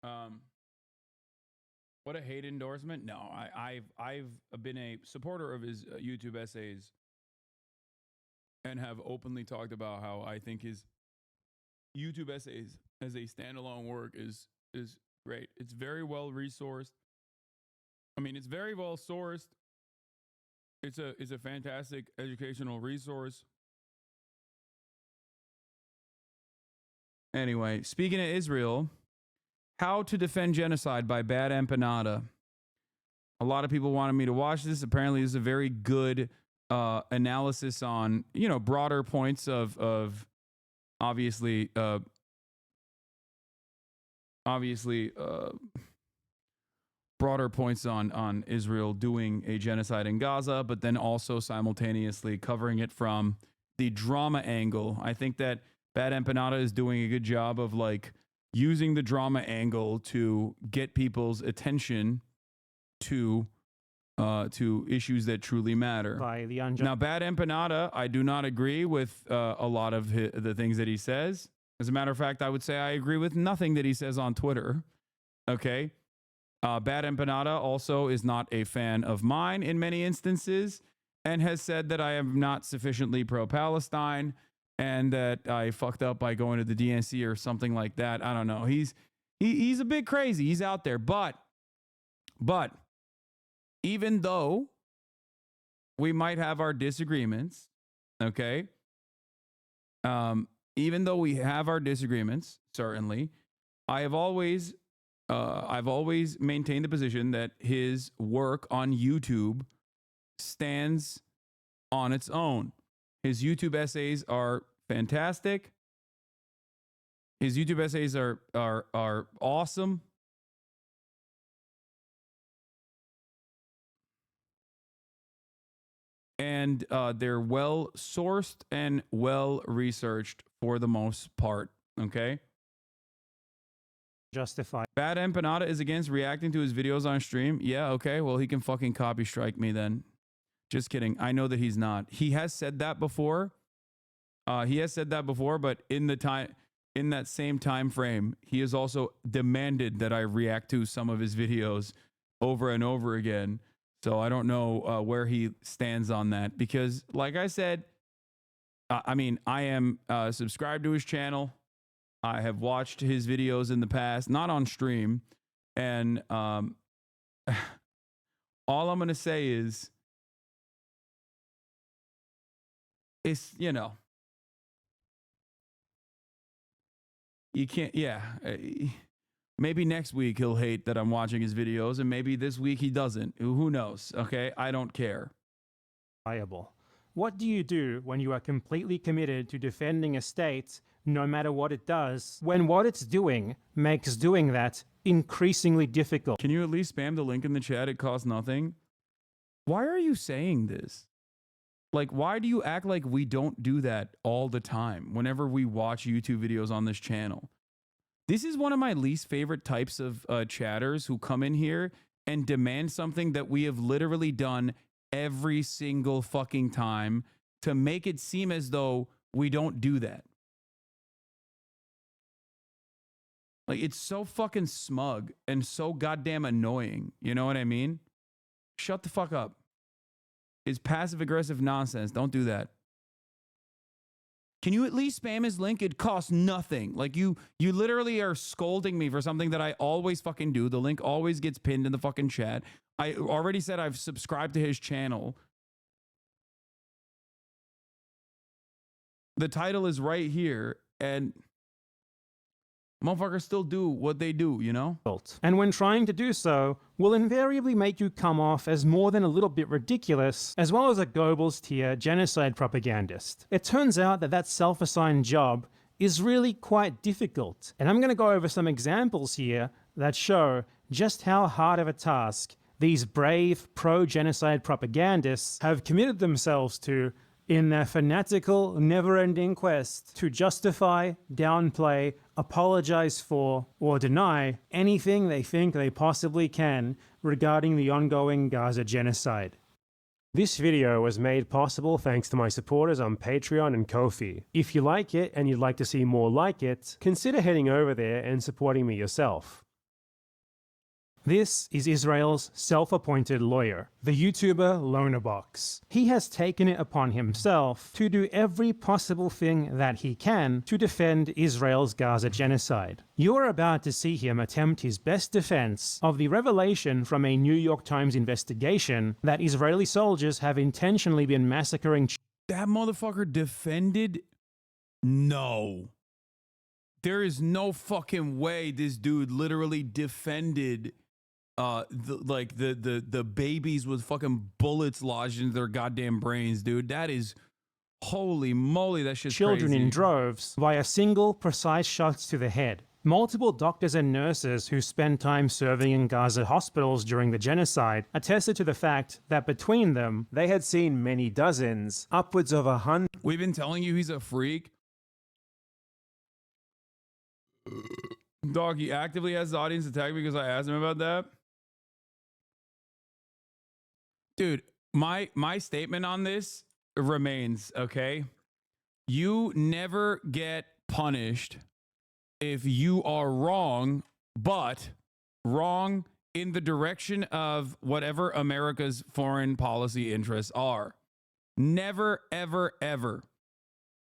What a hate endorsement. No, I've been a supporter of his YouTube essays and have openly talked about how I think his YouTube essays as a standalone work is great. It's very well resourced. I mean, it's very well sourced. It's a fantastic educational resource. Anyway, speaking of Israel, How to Defend Genocide by Bad Empanada. A lot of people wanted me to watch this. Apparently, this is a very good analysis on, you know, broader points of obviously broader points on Israel doing a genocide in Gaza, but then also simultaneously covering it from the drama angle. I think that Bad Empanada is doing a good job of like using the drama angle to get people's attention to issues that truly matter. Now, Bad Empanada, I do not agree with a lot of the things that he says. As a matter of fact, I would say I agree with nothing that he says on Twitter. Okay. Bad Empanada also is not a fan of mine in many instances and has said that I am not sufficiently pro-Palestine and that I fucked up by going to the DNC or something like that. I don't know. He's a bit crazy. He's out there. But even though we might have our disagreements, okay? Even though we have our disagreements, certainly, I've always maintained the position that his work on YouTube stands on its own. His YouTube essays are fantastic. His YouTube essays are awesome. And they're well sourced and well researched for the most part. Okay. Justify. Bad Empanada is against reacting to his videos on stream. Yeah, okay. Well, he can fucking copy strike me then. Just kidding. I know that he's not. He has said that before. But in that same time frame, he has also demanded that I react to some of his videos over and over again. So I don't know where he stands on that because, like I said, I mean, I am subscribed to his channel. I have watched his videos in the past, not on stream. And all I'm going to say is, it's, you know, you can't, yeah. Maybe next week he'll hate that I'm watching his videos, and maybe this week he doesn't. Who knows? Okay, I don't care. Viable. What do you do when you are completely committed to defending a state, no matter what it does, when what it's doing makes doing that increasingly difficult? Can you at least spam the link in the chat? It costs nothing. Why are you saying this? Like, why do you act like we don't do that all the time whenever we watch YouTube videos on this channel? This is one of my least favorite types of chatters who come in here and demand something that we have literally done every single fucking time to make it seem as though we don't do that. Like, it's so fucking smug and so goddamn annoying. You know what I mean? Shut the fuck up. It's passive-aggressive nonsense. Don't do that. Can you at least spam his link? It costs nothing. Like, you literally are scolding me for something that I always fucking do. The link always gets pinned in the fucking chat. I already said I've subscribed to his channel. The title is right here, and motherfuckers still do what they do, you know? And when trying to do so, will invariably make you come off as more than a little bit ridiculous, as well as a Goebbels tier genocide propagandist. It turns out that that self-assigned job is really quite difficult. And I'm going to go over some examples here that show just how hard of a task these brave pro-genocide propagandists have committed themselves to in their fanatical, never-ending quest to justify, downplay, apologize for, or deny anything they think they possibly can regarding the ongoing Gaza genocide. This video was made possible thanks to my supporters on Patreon and Ko-fi. If you like it and you'd like to see more like it, consider heading over there and supporting me yourself. This is Israel's self-appointed lawyer, the YouTuber Lonerbox. He has taken it upon himself to do every possible thing that he can to defend Israel's Gaza genocide. You're about to see him attempt his best defense of the revelation from a New York Times investigation that Israeli soldiers have intentionally been massacring. That motherfucker defended? No. There is no fucking way this dude literally defended the babies with fucking bullets lodged into their goddamn brains, dude. That is, holy moly, that shit's Children crazy. in droves via single, precise shots to the head. Multiple doctors and nurses who spent time serving in Gaza hospitals during the genocide attested to the fact that between them, they had seen many dozens, upwards of 100. We've been telling you he's a freak. Dog, he actively has the audience attack because I asked him about that. Dude, my statement on this remains, okay? You never get punished if you are wrong, but wrong in the direction of whatever America's foreign policy interests are. Never, ever, ever.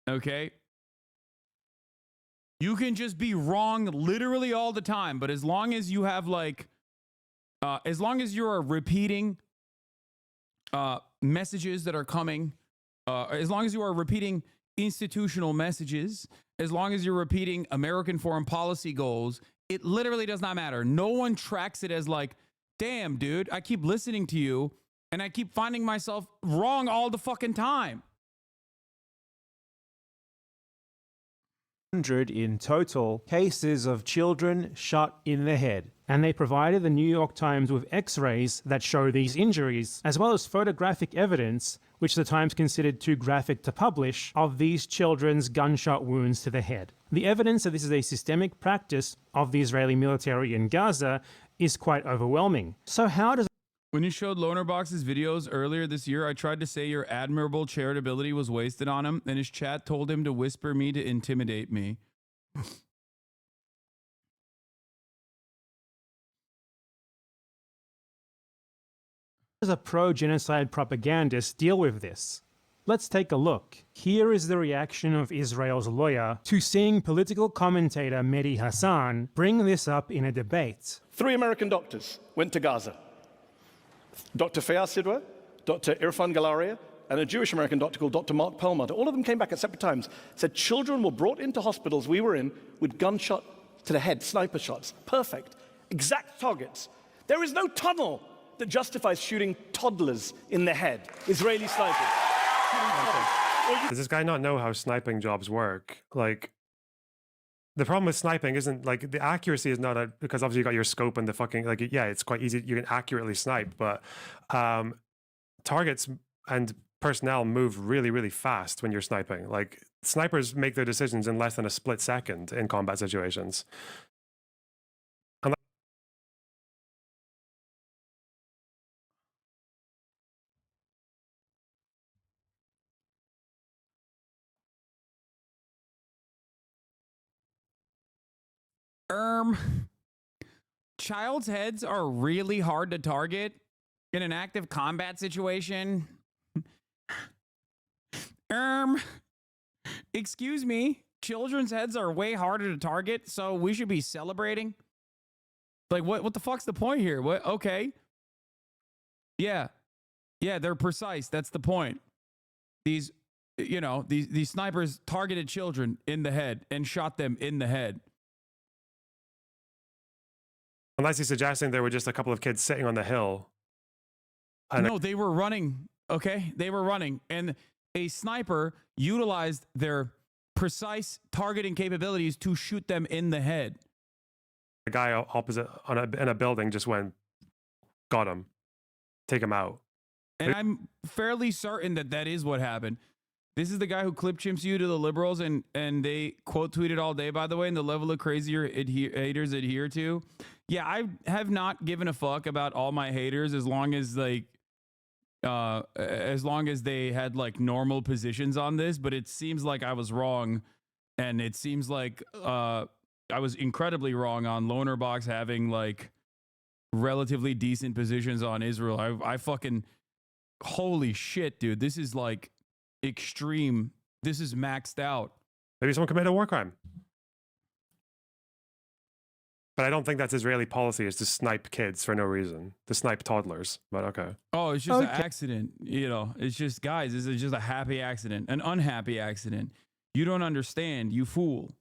Okay? You can just be wrong literally all the time, but as long as you have as long as you're repeating messages that are coming, as long as you are repeating institutional messages, as long as you're repeating American foreign policy goals, it literally does not matter. No one tracks it as like, damn, dude, I keep listening to you and I keep finding myself wrong all the fucking time. 100 in total cases of children shot in the head. And they provided the New York Times with x-rays that show these injuries, as well as photographic evidence, which the Times considered too graphic to publish, of these children's gunshot wounds to the head. The evidence that this is a systemic practice of the Israeli military in Gaza is quite overwhelming. So how does... When you showed Lonerbox's videos earlier this year, I tried to say your admirable charitability was wasted on him, and his chat told him to whisper me to intimidate me. How does a pro-genocide propagandist deal with this? Let's take a look. Here is the reaction of Israel's lawyer to seeing political commentator Mehdi Hassan bring this up in a debate. 3 American doctors went to Gaza. Dr. Fayaz Sidwa, Dr. Irfan Galaria, and a Jewish American doctor called Dr. Mark Perlmutter. All of them came back at separate times, said children were brought into hospitals we were in with gunshot to the head, sniper shots. Perfect. Exact targets. There is no tunnel that justifies shooting toddlers in the head. Israeli snipers. Does this guy not know how sniping jobs work? Like, the problem with sniping isn't like the accuracy is not because obviously you got your scope and the fucking like yeah, it's quite easy, you can accurately snipe, but targets and personnel move really, really fast when you're sniping. Like, snipers make their decisions in less than a split second in combat situations. Child's heads are really hard to target in an active combat situation. Excuse me, children's heads are way harder to target, so we should be celebrating. Like, what the fuck's the point here? What? Okay. Yeah, they're precise. That's the point. These snipers targeted children in the head and shot them in the head. Unless he's suggesting there were just a couple of kids sitting on the hill. No, they were running. Okay, they were running, and a sniper utilized their precise targeting capabilities to shoot them in the head. A guy opposite in a building just went, got him, take him out. And I'm fairly certain that is what happened. This is the guy who clip chimps you to the liberals, and they quote tweeted all day, by the way, and the level of crazier haters adhere to. Yeah, I have not given a fuck about all my haters as long as they had like normal positions on this, but it seems like I was wrong, and it seems like I was incredibly wrong on Lonerbox having like relatively decent positions on Israel. I fucking, holy shit, dude. This is like extreme. This is maxed out. Maybe someone committed a war crime. But I don't think that's Israeli policy, is to snipe kids for no reason, to snipe toddlers. But okay. Oh, it's just an accident. You know, it's just, guys, this is just a happy accident, an unhappy accident. You don't understand, you fool.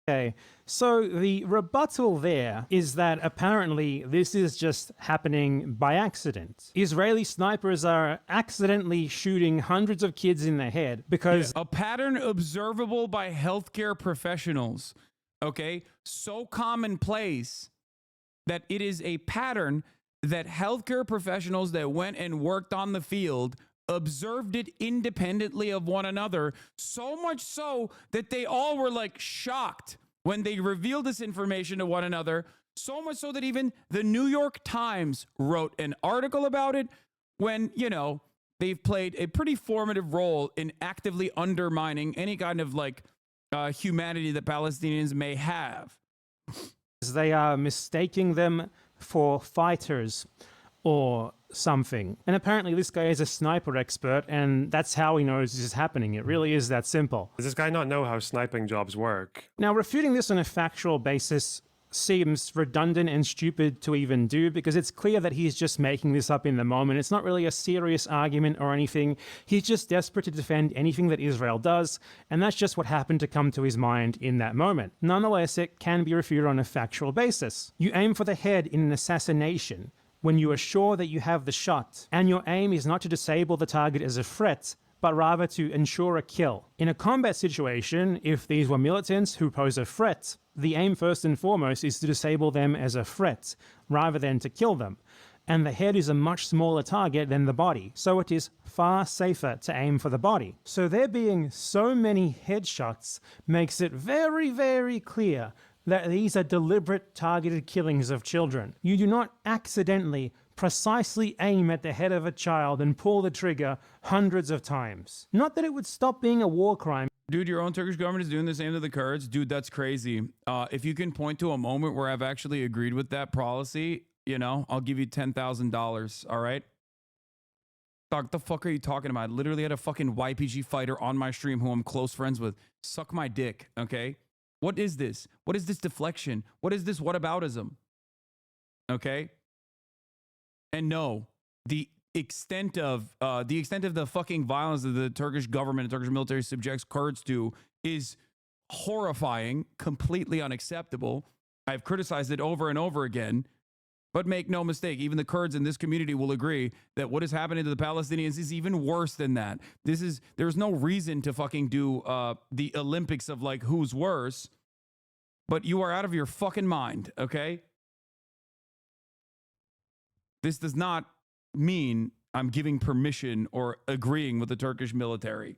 Okay, so the rebuttal there is that apparently this is just happening by accident. Israeli snipers are accidentally shooting hundreds of kids in the head because... A pattern observable by healthcare professionals, okay? So commonplace that it is a pattern that healthcare professionals that went and worked on the field observed it independently of one another, so much so that they all were like shocked when they revealed this information to one another, so much so that even the New York Times wrote an article about it when, you know, they've played a pretty formative role in actively undermining any kind of like humanity that Palestinians may have. They are mistaking them for fighters or something. And apparently this guy is a sniper expert, and that's how he knows this is happening. It really is that simple. Does this guy not know how sniping jobs work? Now, refuting this on a factual basis seems redundant and stupid to even do, because it's clear that he's just making this up in the moment. It's not really a serious argument or anything. He's just desperate to defend anything that Israel does, and that's just what happened to come to his mind in that moment. Nonetheless, it can be refuted on a factual basis. You aim for the head in an assassination when you are sure that you have the shot, and your aim is not to disable the target as a threat, but rather to ensure a kill. In a combat situation, if these were militants who pose a threat, the aim first and foremost is to disable them as a threat, rather than to kill them. And the head is a much smaller target than the body, so it is far safer to aim for the body. So there being so many headshots makes it very, very clear that these are deliberate targeted killings of children. You do not accidentally precisely aim at the head of a child and pull the trigger hundreds of times. Not that it would stop being a war crime. Dude, your own Turkish government is doing the same to the Kurds. Dude, that's crazy. If you can point to a moment where I've actually agreed with that policy, you know, I'll give you $10,000, all right? What the fuck are you talking about? I literally had a fucking YPG fighter on my stream who I'm close friends with. Suck my dick, okay? What is this? What is this deflection? What is this whataboutism? Okay? And no, the extent of the fucking violence that the Turkish government and Turkish military subjects Kurds to is horrifying, completely unacceptable. I've criticized it over and over again, but make no mistake, even the Kurds in this community will agree that what is happening to the Palestinians is even worse than that. There's no reason to fucking do the Olympics of like who's worse, but you are out of your fucking mind, okay? This does not mean I'm giving permission or agreeing with the Turkish military.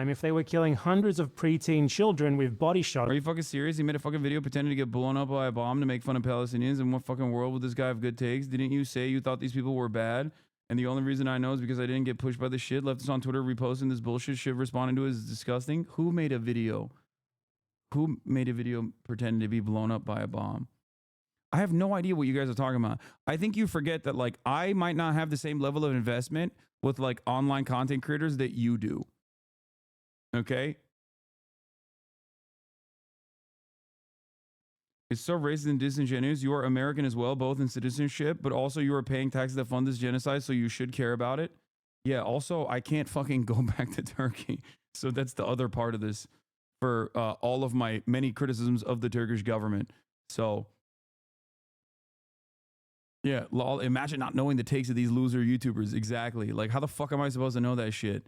If they were killing hundreds of preteen children with body shots. Are you fucking serious? He made a fucking video pretending to get blown up by a bomb to make fun of Palestinians. In what fucking world would this guy have good takes? Didn't you say you thought these people were bad? And the only reason I know is because I didn't get pushed by the shit. Left this on Twitter reposting this bullshit. Shit responding to it is disgusting. Who made a video? Who made a video pretending to be blown up by a bomb? I have no idea what you guys are talking about. I think you forget that like I might not have the same level of investment with like online content creators that you do. Okay? It's so racist and disingenuous. You are American as well, both in citizenship, but also you are paying taxes that fund this genocide, so you should care about it. Yeah, also, I can't fucking go back to Turkey. So that's the other part of this for all of my many criticisms of the Turkish government. So, yeah, lol, imagine not knowing the takes of these loser YouTubers. Exactly. Like, how the fuck am I supposed to know that shit?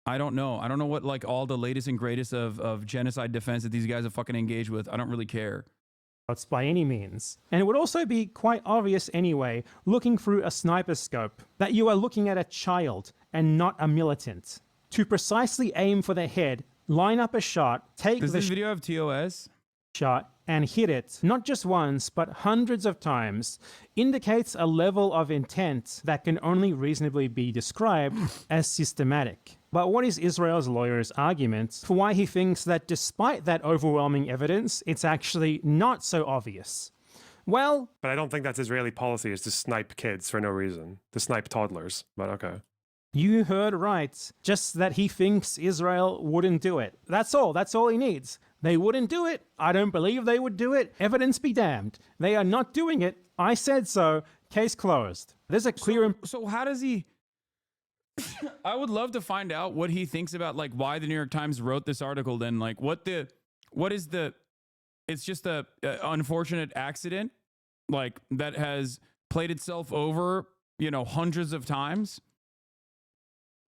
I don't know. I don't know what, like, all the latest and greatest of genocide defense that these guys have fucking engaged with. I don't really care. By any means. And it would also be quite obvious anyway, looking through a sniper scope, that you are looking at a child and not a militant. To precisely aim for the head, line up a shot, take Does the this video have TOS? shot and hit it, not just once, but hundreds of times, indicates a level of intent that can only reasonably be described as systematic. But what is Israel's lawyer's argument for why he thinks that despite that overwhelming evidence, it's actually not so obvious? Well, But I don't think that's Israeli policy, is to snipe kids for no reason, to snipe toddlers. But okay. you heard right. Just that he thinks Israel wouldn't do it. That's all. That's all he needs. They wouldn't do it. I don't believe they would do it. Evidence be damned. They are not doing it. I said so. Case closed. There's a clear... So how does he... I would love to find out what he thinks about, like, why the New York Times wrote this article then. Like, what is the... It's just a unfortunate accident, like, that has played itself over, hundreds of times.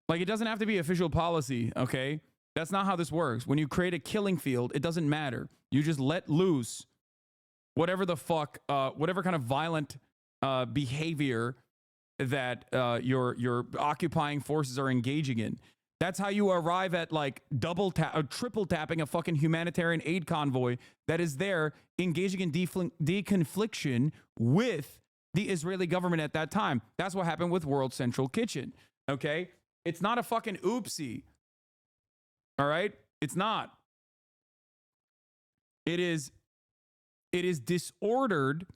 Like, it doesn't have to be official policy, okay? That's not how this works. When you create a killing field, it doesn't matter. You just let loose whatever the fuck, whatever kind of violent behavior that your occupying forces are engaging in. That's how you arrive at, like, triple tapping a fucking humanitarian aid convoy that is there engaging in deconfliction with the Israeli government at that time. That's what happened with World Central Kitchen. Okay? It's not a fucking oopsie. All right? It's not. It is disordered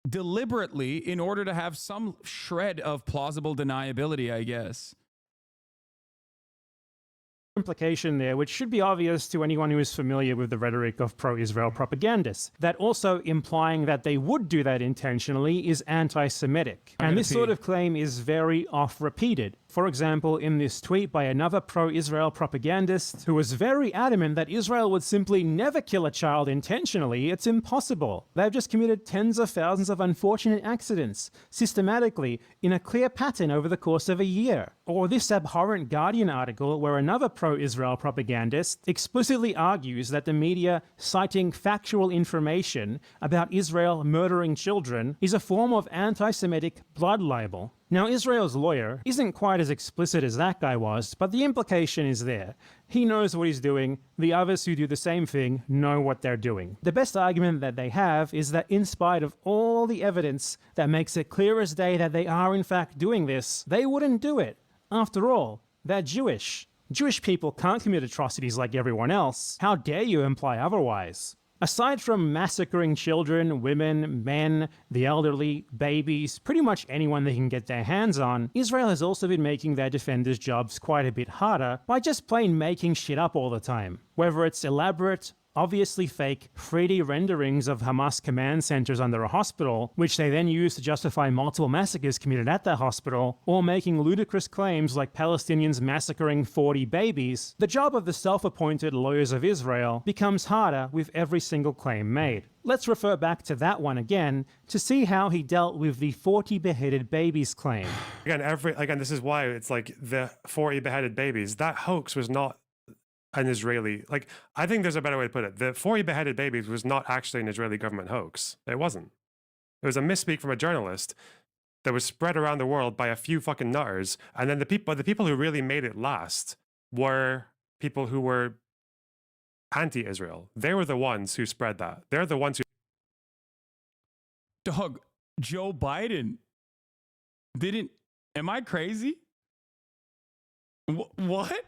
deliberately in order to have some shred of plausible deniability, I guess. Implication there, which should be obvious to anyone who is familiar with the rhetoric of pro-Israel propagandists, that also implying that they would do that intentionally is anti-Semitic. And this sort of claim is very oft-repeated. For example, in this tweet by another pro-Israel propagandist who was very adamant that Israel would simply never kill a child intentionally, it's impossible. They've just committed tens of thousands of unfortunate accidents, systematically, in a clear pattern over the course of a year. Or this abhorrent Guardian article where another pro-Israel propagandist explicitly argues that the media citing factual information about Israel murdering children is a form of anti-Semitic blood libel. Now, Israel's lawyer isn't quite as explicit as that guy was, but the implication is there. He knows what he's doing. The others who do the same thing know what they're doing. The best argument that they have is that in spite of all the evidence that makes it clear as day that they are in fact doing this, they wouldn't do it. After all, they're Jewish. Jewish people can't commit atrocities like everyone else. How dare you imply otherwise? Aside from massacring children, women, men, the elderly, babies, pretty much anyone they can get their hands on, Israel has also been making their defenders' jobs quite a bit harder by just plain making shit up all the time. Whether it's elaborate, obviously fake 3D renderings of Hamas command centers under a hospital, which they then use to justify multiple massacres committed at that hospital, or making ludicrous claims like Palestinians massacring 40 babies, the job of the self-appointed lawyers of Israel becomes harder with every single claim made. Let's refer back to that one again to see how he dealt with the 40 beheaded babies claim. Again, this is why it's like the 40 beheaded babies. That hoax was not an Israeli, like, I think there's a better way to put it. The 40 beheaded babies was not actually an Israeli government hoax. It wasn't. It was a misspeak from a journalist that was spread around the world by a few fucking nutters. And then the people who really made it last were people who were anti-Israel. They were the ones who spread that. They're the ones who... Dog, Joe Biden didn't... Am I crazy? What?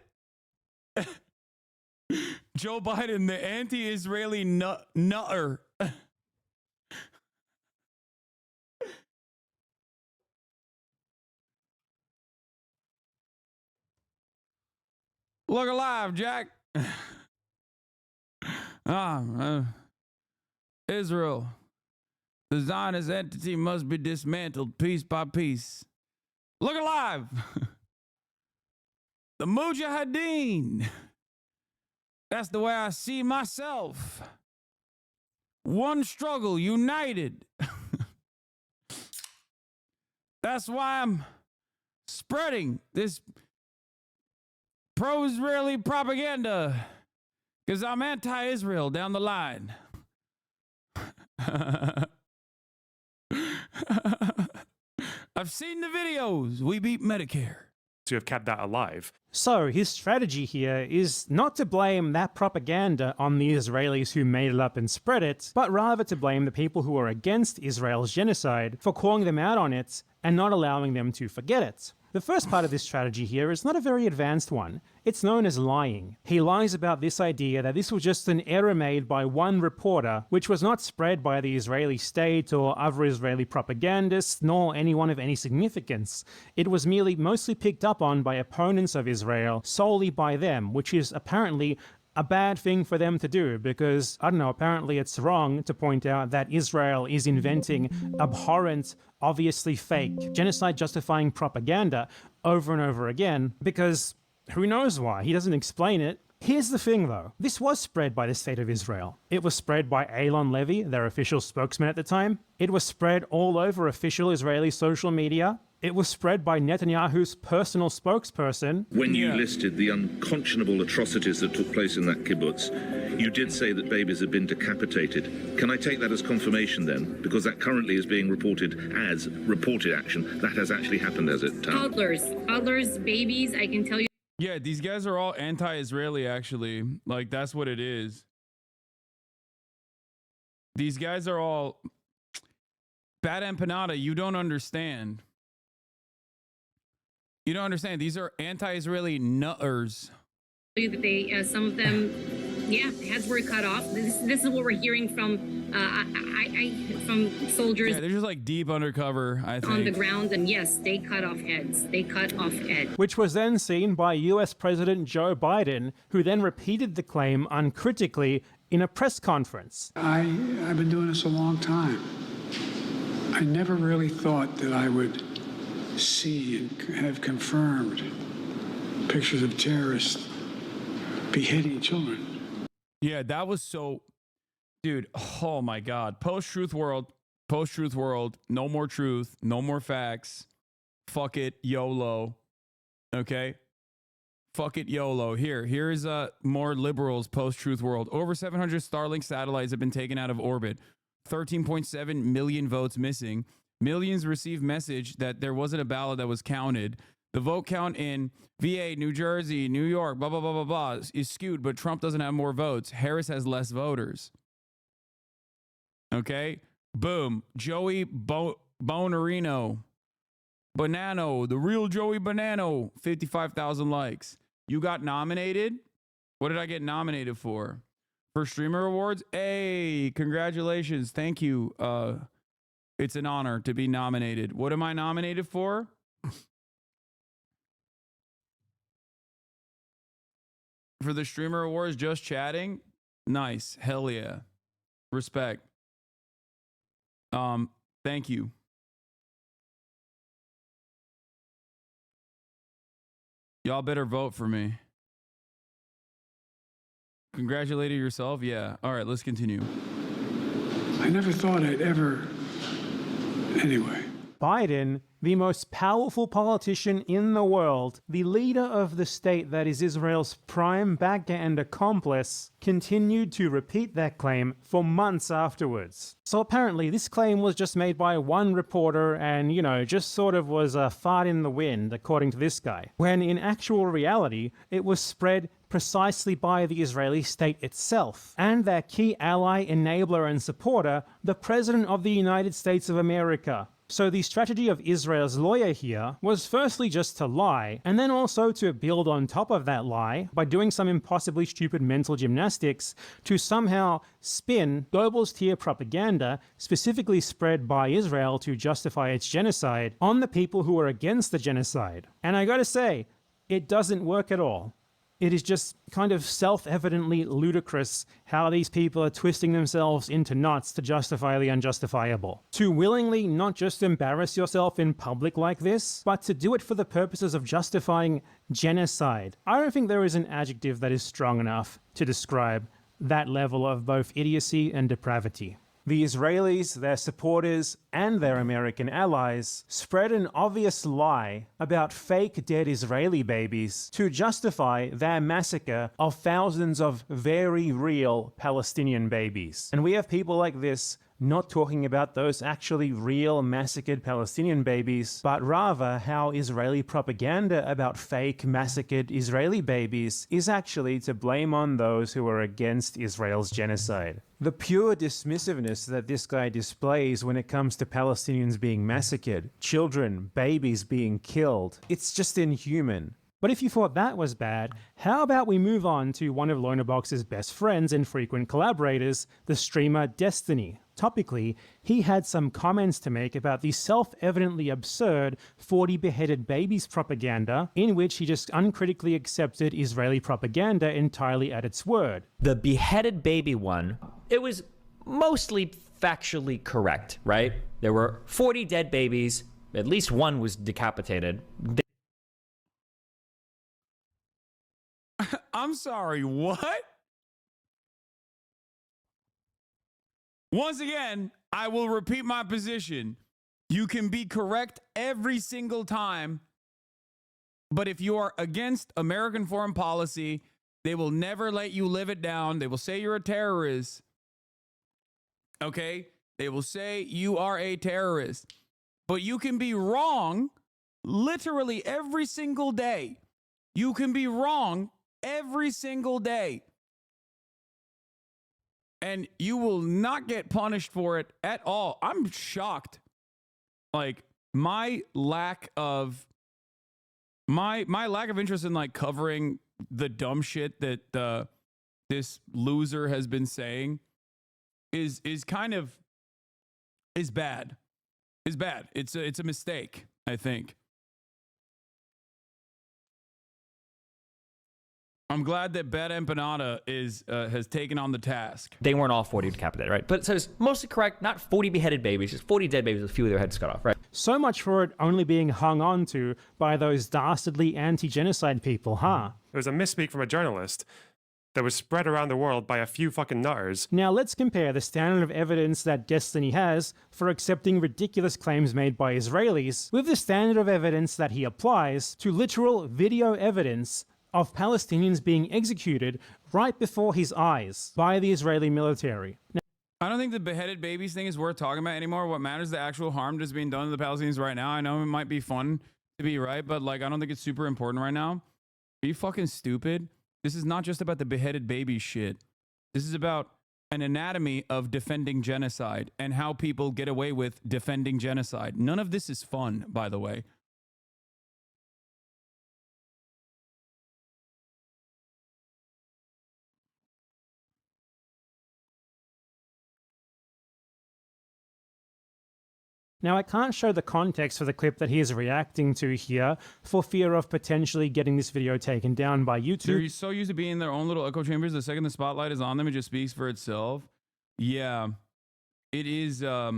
Joe Biden, the anti-Israeli nutter. Look alive, Jack. Israel, the Zionist entity must be dismantled piece by piece. Look alive. The Mujahideen. That's the way I see myself. One struggle, united. That's why I'm spreading this pro-Israeli propaganda, because I'm anti-Israel down the line. I've seen the videos. We beat Medicare. To have kept that alive. So his strategy here is not to blame that propaganda on the Israelis who made it up and spread it, but rather to blame the people who are against Israel's genocide for calling them out on it and not allowing them to forget it. The first part of this strategy here is not a very advanced one. It's known as lying. He lies about this idea that this was just an error made by one reporter, which was not spread by the Israeli state or other Israeli propagandists, nor anyone of any significance. It was merely mostly picked up on by opponents of Israel, solely by them, which is apparently a bad thing for them to do because, I don't know, apparently it's wrong to point out that Israel is inventing abhorrent, obviously fake, genocide-justifying propaganda over and over again because who knows why? He doesn't explain it. Here's the thing, though. This was spread by the State of Israel. It was spread by Eilon Levy, their official spokesman at the time. It was spread all over official Israeli social media. It was spread by Netanyahu's personal spokesperson. When you listed the unconscionable atrocities that took place in that kibbutz, you did say that babies had been decapitated. Can I take that as confirmation then? Because that currently is being reported as reported action. That has actually happened, as it Toddlers, babies, I can tell you. Yeah, these guys are all anti-Israeli, actually. Like, that's what it is. These guys are all... Bad empanada, you don't understand. You don't understand. These are anti-Israeli nutters. That they, some of them, yeah, heads were cut off. This is what we're hearing from, from soldiers. Yeah, they're just like deep undercover, I think. On the ground, and yes, they cut off heads. They cut off heads. Which was then seen by US President Joe Biden, who then repeated the claim uncritically in a press conference. I've been doing this a long time. I never really thought that I would see and have confirmed pictures of terrorists beheading children. Yeah, that was so... Dude, oh my God. Post-truth world, no more truth, no more facts. Fuck it, YOLO. Okay? Fuck it, YOLO. Here's more liberals post-truth world. Over 700 Starlink satellites have been taken out of orbit. 13.7 million votes missing. Millions received message that there wasn't a ballot that was counted. The vote count in VA, New Jersey, New York, blah, blah, blah, blah, blah, is skewed, but Trump doesn't have more votes. Harris has less voters. Okay? Boom. Joey Bonarino. Banano. The real Joey Banano. 55,000 likes. You got nominated? What did I get nominated for? For Streamer Awards? Hey, congratulations. Thank you. It's an honor to be nominated. What am I nominated for? For the Streamer Awards, just chatting? Nice. Hell yeah. Respect. Thank you. Y'all better vote for me. Congratulated yourself? Yeah. All right, let's continue. I never thought I'd ever... Anyway. Biden, the most powerful politician in the world, the leader of the state that is Israel's prime backer and accomplice, continued to repeat that claim for months afterwards. So apparently this claim was just made by one reporter and, you know, just sort of was a fart in the wind, according to this guy. When in actual reality, it was spread precisely by the Israeli state itself, and their key ally, enabler, and supporter, the President of the United States of America. So the strategy of Israel's lawyer here was firstly just to lie, and then also to build on top of that lie by doing some impossibly stupid mental gymnastics to somehow spin globalist tier propaganda, specifically spread by Israel to justify its genocide, on the people who are against the genocide. And I gotta say, it doesn't work at all. It is just kind of self-evidently ludicrous how these people are twisting themselves into knots to justify the unjustifiable. To willingly not just embarrass yourself in public like this, but to do it for the purposes of justifying genocide. I don't think there is an adjective that is strong enough to describe that level of both idiocy and depravity. The Israelis, their supporters, and their American allies spread an obvious lie about fake dead Israeli babies to justify their massacre of thousands of very real Palestinian babies. And we have people like this not talking about those actually real massacred Palestinian babies, but rather how Israeli propaganda about fake massacred Israeli babies is actually to blame on those who are against Israel's genocide. The pure dismissiveness that this guy displays when it comes to to Palestinians being massacred, children, babies being killed. It's just inhuman. But if you thought that was bad, how about we move on to one of Lonerbox's best friends and frequent collaborators, the streamer Destiny. Topically, he had some comments to make about the self-evidently absurd 40 beheaded babies propaganda, in which he just uncritically accepted Israeli propaganda entirely at its word. The beheaded baby one, it was mostly factually correct, right? There were 40 dead babies, at least one was decapitated. I'm sorry, what? Once again, I will repeat my position. You can be correct every single time, but if you are against American foreign policy, they will never let you live it down. They will say you're a terrorist. Okay? They will say you are a terrorist. But you can be wrong literally every single day. You can be wrong every single day. And you will not get punished for it at all. I'm shocked. Like my lack of interest in like covering the dumb shit that this loser has been saying is bad. Is bad. It's a mistake, I think. I'm glad that Bad Empanada has taken on the task. They weren't all 40 decapitated, right? But so it's mostly correct, not 40 beheaded babies, just 40 dead babies with a few of their heads cut off, right? So much for it only being hung on to by those dastardly anti-genocide people, huh? It was a misspeak from a journalist that was spread around the world by a few fucking nutters. Now let's compare the standard of evidence that Destiny has for accepting ridiculous claims made by Israelis with the standard of evidence that he applies to literal video evidence of Palestinians being executed right before his eyes by the Israeli military. Now, I don't think the beheaded babies thing is worth talking about anymore. What matters is the actual harm that's being done to the Palestinians right now. I know it might be fun to be right, but like I don't think it's super important right now. Are you fucking stupid? This is not just about the beheaded baby shit. This is about an anatomy of defending genocide and how people get away with defending genocide. None of this is fun, by the way. Now, I can't show the context for the clip that he is reacting to here for fear of potentially getting this video taken down by YouTube. They're so used to being in their own little echo chambers. The second the spotlight is on them, it just speaks for itself. Yeah, it is. I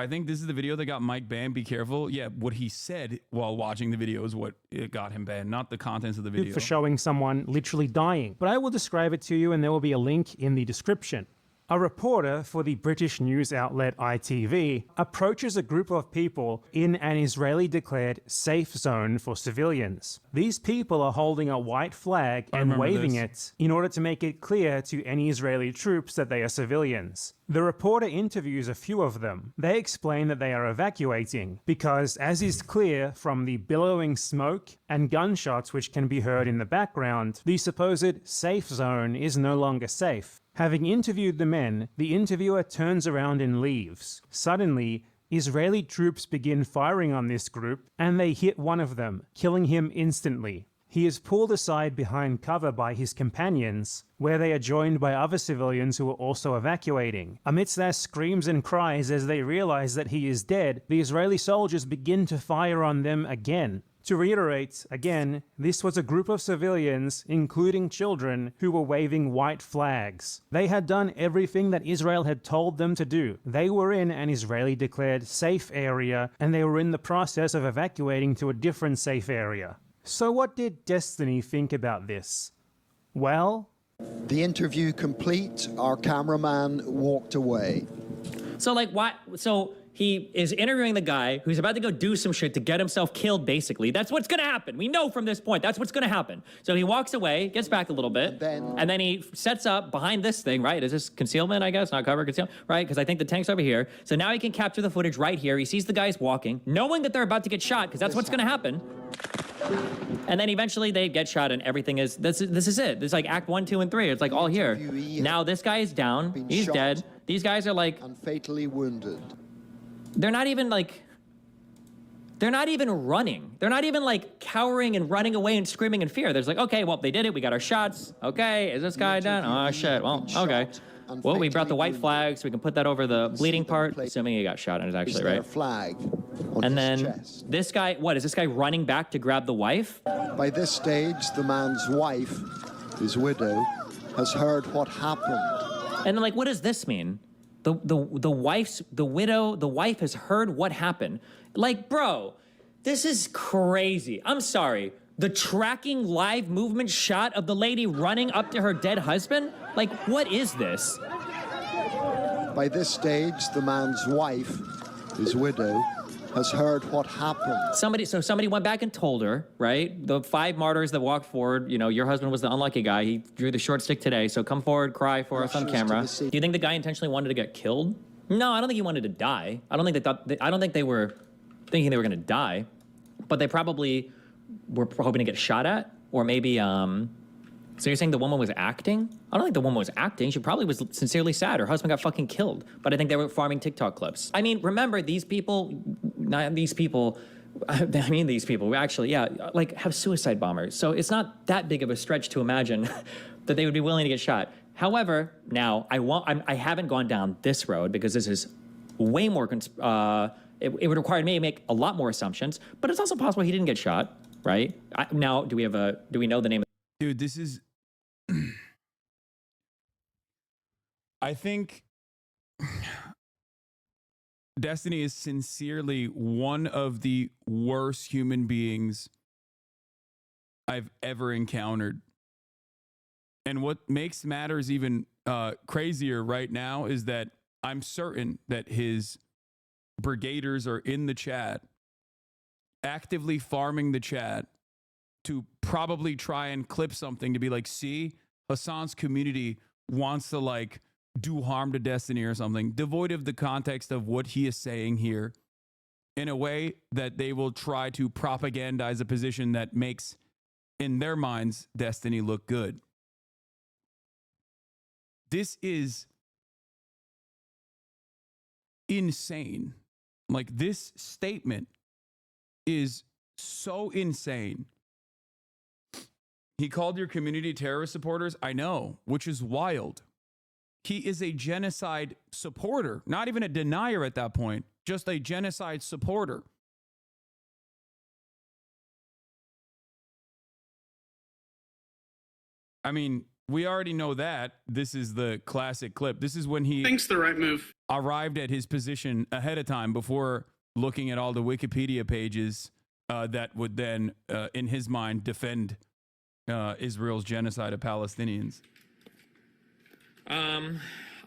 think this is the video that got Mike banned. Be careful. Yeah, what he said while watching the video is what it got him banned, not the contents of the video. For showing someone literally dying. But I will describe it to you, and there will be a link in the description. A reporter for the British news outlet ITV approaches a group of people in an Israeli-declared safe zone for civilians. These people are holding a white flag and waving it in order to make it clear to any Israeli troops that they are civilians. The reporter interviews a few of them. They explain that they are evacuating because, as is clear from the billowing smoke and gunshots which can be heard in the background, the supposed safe zone is no longer safe. Having interviewed the men, the interviewer turns around and leaves. Suddenly, Israeli troops begin firing on this group, and they hit one of them, killing him instantly. He is pulled aside behind cover by his companions, where they are joined by other civilians who are also evacuating. Amidst their screams and cries as they realize that he is dead, the Israeli soldiers begin to fire on them again. To reiterate, again, this was a group of civilians, including children, who were waving white flags. They had done everything that Israel had told them to do. They were in an Israeli-declared safe area, and they were in the process of evacuating to a different safe area. So what did Destiny think about this? Well, the interview complete, our cameraman walked away. So like why? So he is interviewing the guy who's about to go do some shit to get himself killed, basically. That's what's gonna happen. We know from this point, that's what's gonna happen. So he walks away, gets back a little bit, and then he sets up behind this thing, right? Is this concealment, I guess? Not cover, concealment, right? Because I think the tank's over here. So now he can capture the footage right here. He sees the guys walking, knowing that they're about to get shot, because that's what's gonna happen. And then eventually they get shot and everything is, this is it. It's like act 1, 2, and 3. It's like all here. Now this guy is down, he's dead. These guys are like, and fatally wounded. they're not even like, they're not even running. They're not even like cowering and running away and screaming in fear. There's like, okay, well, they did it. We got our shots. Okay, is this guy done? Oh, shit. Well, okay. Well, we brought the white flag so we can put that over the bleeding part, assuming he got shot in it, actually, right? Flag on And his then chest. this guy, what, is this guy running back to grab the wife? By this stage, the man's wife, his widow, has heard what happened. And then, like, what does this mean? The wife has heard what happened. Like, bro, this is crazy. I'm sorry. The tracking live movement shot of the lady running up to her dead husband? Like, what is this? By this stage, the man's wife, his widow, has heard what happened. Somebody went back and told her, right? The 5 martyrs that walked forward, you know, your husband was the unlucky guy. He drew the short stick today, so come forward, cry for us on camera. Do you think the guy intentionally wanted to get killed? No, I don't think he wanted to die. I don't think they were thinking they were going to die, but they probably were hoping to get shot at, or maybe, so you're saying the woman was acting? I don't think the woman was acting. She probably was sincerely sad. Her husband got fucking killed, but I think they were farming TikTok clips. I mean, remember, these people, actually, yeah, like have suicide bombers. So it's not that big of a stretch to imagine that they would be willing to get shot. However, now I haven't gone down this road because this is way more, it would require me to make a lot more assumptions, but it's also possible he didn't get shot, right? Now, do we know the name of Dude, this is... I think Destiny is sincerely one of the worst human beings I've ever encountered. And what makes matters even crazier right now is that I'm certain that his brigaders are in the chat, actively farming the chat to probably try and clip something to be like, see, Hassan's community wants to like do harm to Destiny or something, devoid of the context of what he is saying here, in a way that they will try to propagandize a position that makes, in their minds, Destiny look good. This is insane. Like, this statement is so insane. He called your community terrorist supporters. I know, which is wild. He is a genocide supporter, not even a denier at that point, just a genocide supporter. I mean, we already know that. This is the classic clip. This is when he thinks the right move. Arrived at his position ahead of time before looking at all the Wikipedia pages that would then, in his mind, defend Israel's genocide of Palestinians.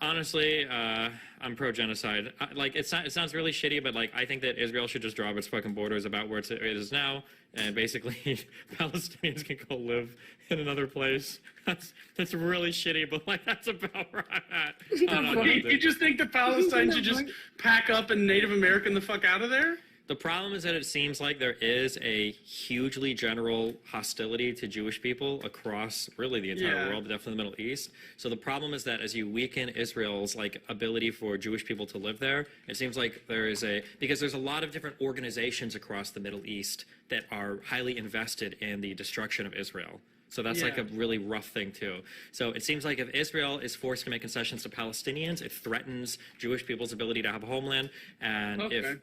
Honestly, I'm pro-genocide. Like, it sounds really shitty, but like, I think that Israel should just draw up its fucking borders about where it is now, and basically Palestinians can go live in another place. That's really shitty, but like, that's about where I'm at. You just think the Palestine should just pack up and Native American the fuck out of there? The problem is that it seems like there is a hugely general hostility to Jewish people across really the entire world, but definitely the Middle East. So the problem is that as you weaken Israel's like ability for Jewish people to live there, it seems like there is because there's a lot of different organizations across the Middle East that are highly invested in the destruction of Israel. So that's like a really rough thing too. So it seems like if Israel is forced to make concessions to Palestinians, it threatens Jewish people's ability to have a homeland. And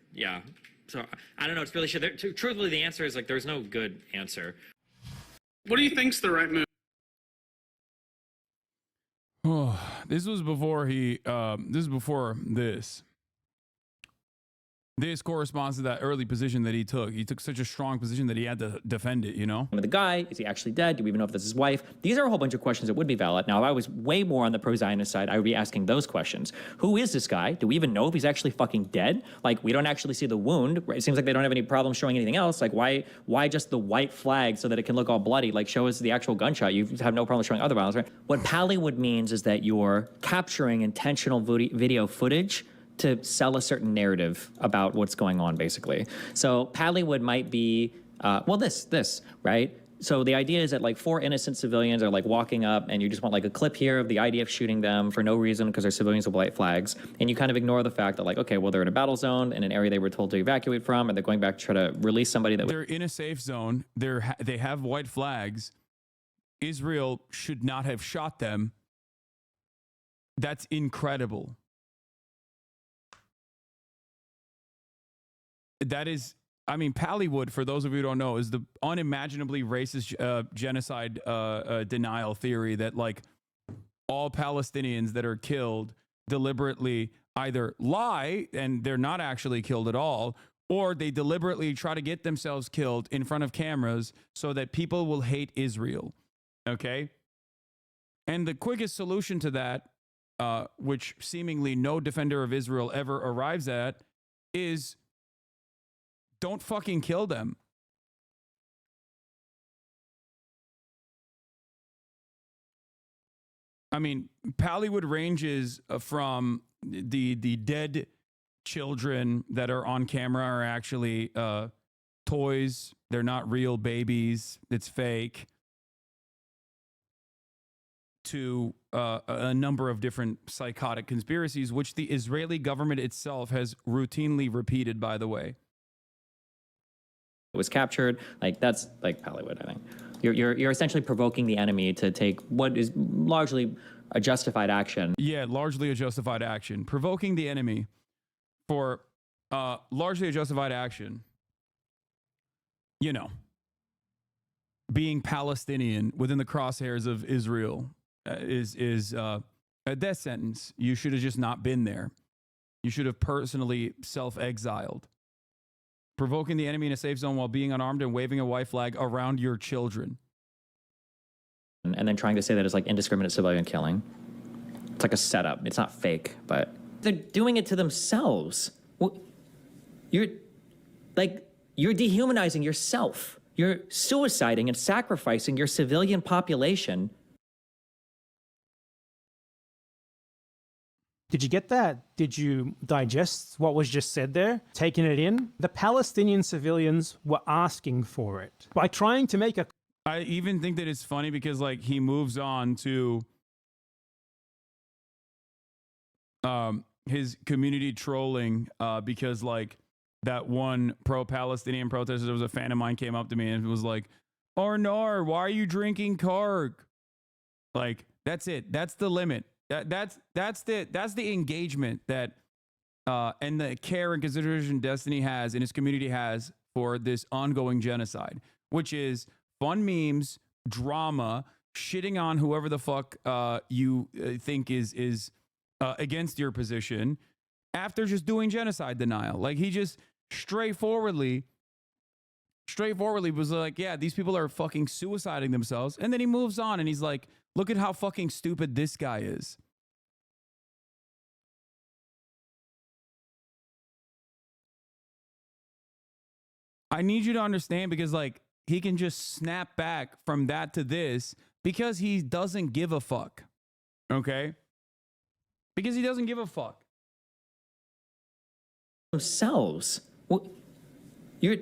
so I don't know. It's really shit. Truthfully, the answer is like there's no good answer. What do you think's the right move? Oh, this was before he. This is before this. This corresponds to that early position that he took. He took such a strong position that he had to defend it, you know? The guy, is he actually dead? Do we even know if that's his wife? These are a whole bunch of questions that would be valid. Now, if I was way more on the pro-Zionist side, I would be asking those questions. Who is this guy? Do we even know if he's actually fucking dead? Like, we don't actually see the wound. It seems like they don't have any problem showing anything else. Like, why just the white flag so that it can look all bloody? Like, show us the actual gunshot. You have no problem showing other violence, right? What Pallywood means is that you're capturing intentional video footage to sell a certain narrative about what's going on, basically. So Pallywood might be, this, right? So the idea is that like 4 innocent civilians are like walking up and you just want like a clip here of the IDF shooting them for no reason because they're civilians with white flags. And you kind of ignore the fact that like, okay, well, they're in a battle zone in an area they were told to evacuate from, and they're going back to try to release somebody that they're in a safe zone. They have white flags. Israel should not have shot them. That's incredible. That is, I mean, Pallywood, for those of you who don't know, is the unimaginably racist genocide denial theory that like all Palestinians that are killed deliberately either lie and they're not actually killed at all, or they deliberately try to get themselves killed in front of cameras so that people will hate Israel. Okay? And the quickest solution to that, which seemingly no defender of Israel ever arrives at, is don't fucking kill them. I mean, Pallywood ranges from the dead children that are on camera are actually toys. They're not real babies. It's fake. To a number of different psychotic conspiracies, which the Israeli government itself has routinely repeated, by the way. was captured. Like that's like Pallywood, I think. You're essentially provoking the enemy to take what is largely a justified action. Yeah, largely a justified action. Provoking the enemy for largely a justified action. You know, being Palestinian within the crosshairs of Israel is a death sentence. You should have just not been there. You should have personally self-exiled. Provoking the enemy in a safe zone while being unarmed and waving a white flag around your children. And then trying to say that it's like indiscriminate civilian killing. It's like a setup. It's not fake, but they're doing it to themselves. You're dehumanizing yourself. You're suiciding and sacrificing your civilian population. Did you get that? Did you digest what was just said there? Taking it in? The Palestinian civilians were asking for it. By trying to make a... I even think that it's funny because like he moves on to his community trolling because like that one pro-Palestinian protester, there was a fan of mine came up to me and was like, Arnar, why are you drinking Karg? Like, that's it. That's the limit. That's the engagement that and the care and consideration Destiny has and his community has for this ongoing genocide, which is fun memes, drama, shitting on whoever the fuck you think is against your position after just doing genocide denial. Like he just straightforwardly was like, yeah, these people are fucking suiciding themselves. And then he moves on and he's like, look at how fucking stupid this guy is. I need you to understand because like he can just snap back from that to this because he doesn't give a fuck. Okay? Because he doesn't give a fuck. Themselves. You're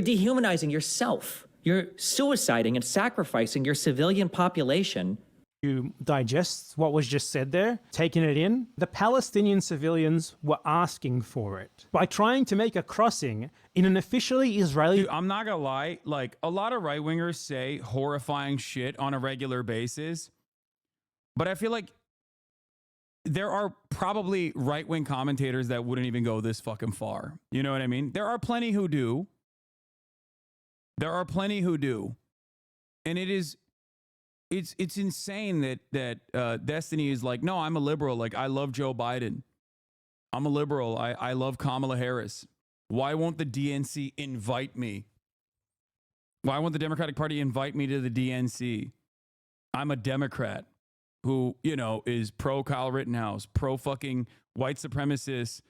dehumanizing yourself. You're suiciding and sacrificing your civilian population. You digest what was just said there, taking it in. The Palestinian civilians were asking for it. By trying to make a crossing in an officially Israeli... Dude, I'm not gonna lie, like a lot of right-wingers say horrifying shit on a regular basis, but I feel like there are probably right-wing commentators that wouldn't even go this fucking far. You know what I mean? There are plenty who do. And it's insane that Destiny is like, no, I'm a liberal. Like, I love Joe Biden. I'm a liberal. I love Kamala Harris. Why won't the DNC invite me? Why won't the Democratic Party invite me to the DNC? I'm a Democrat who, you know, is pro Kyle Rittenhouse, pro fucking white supremacists,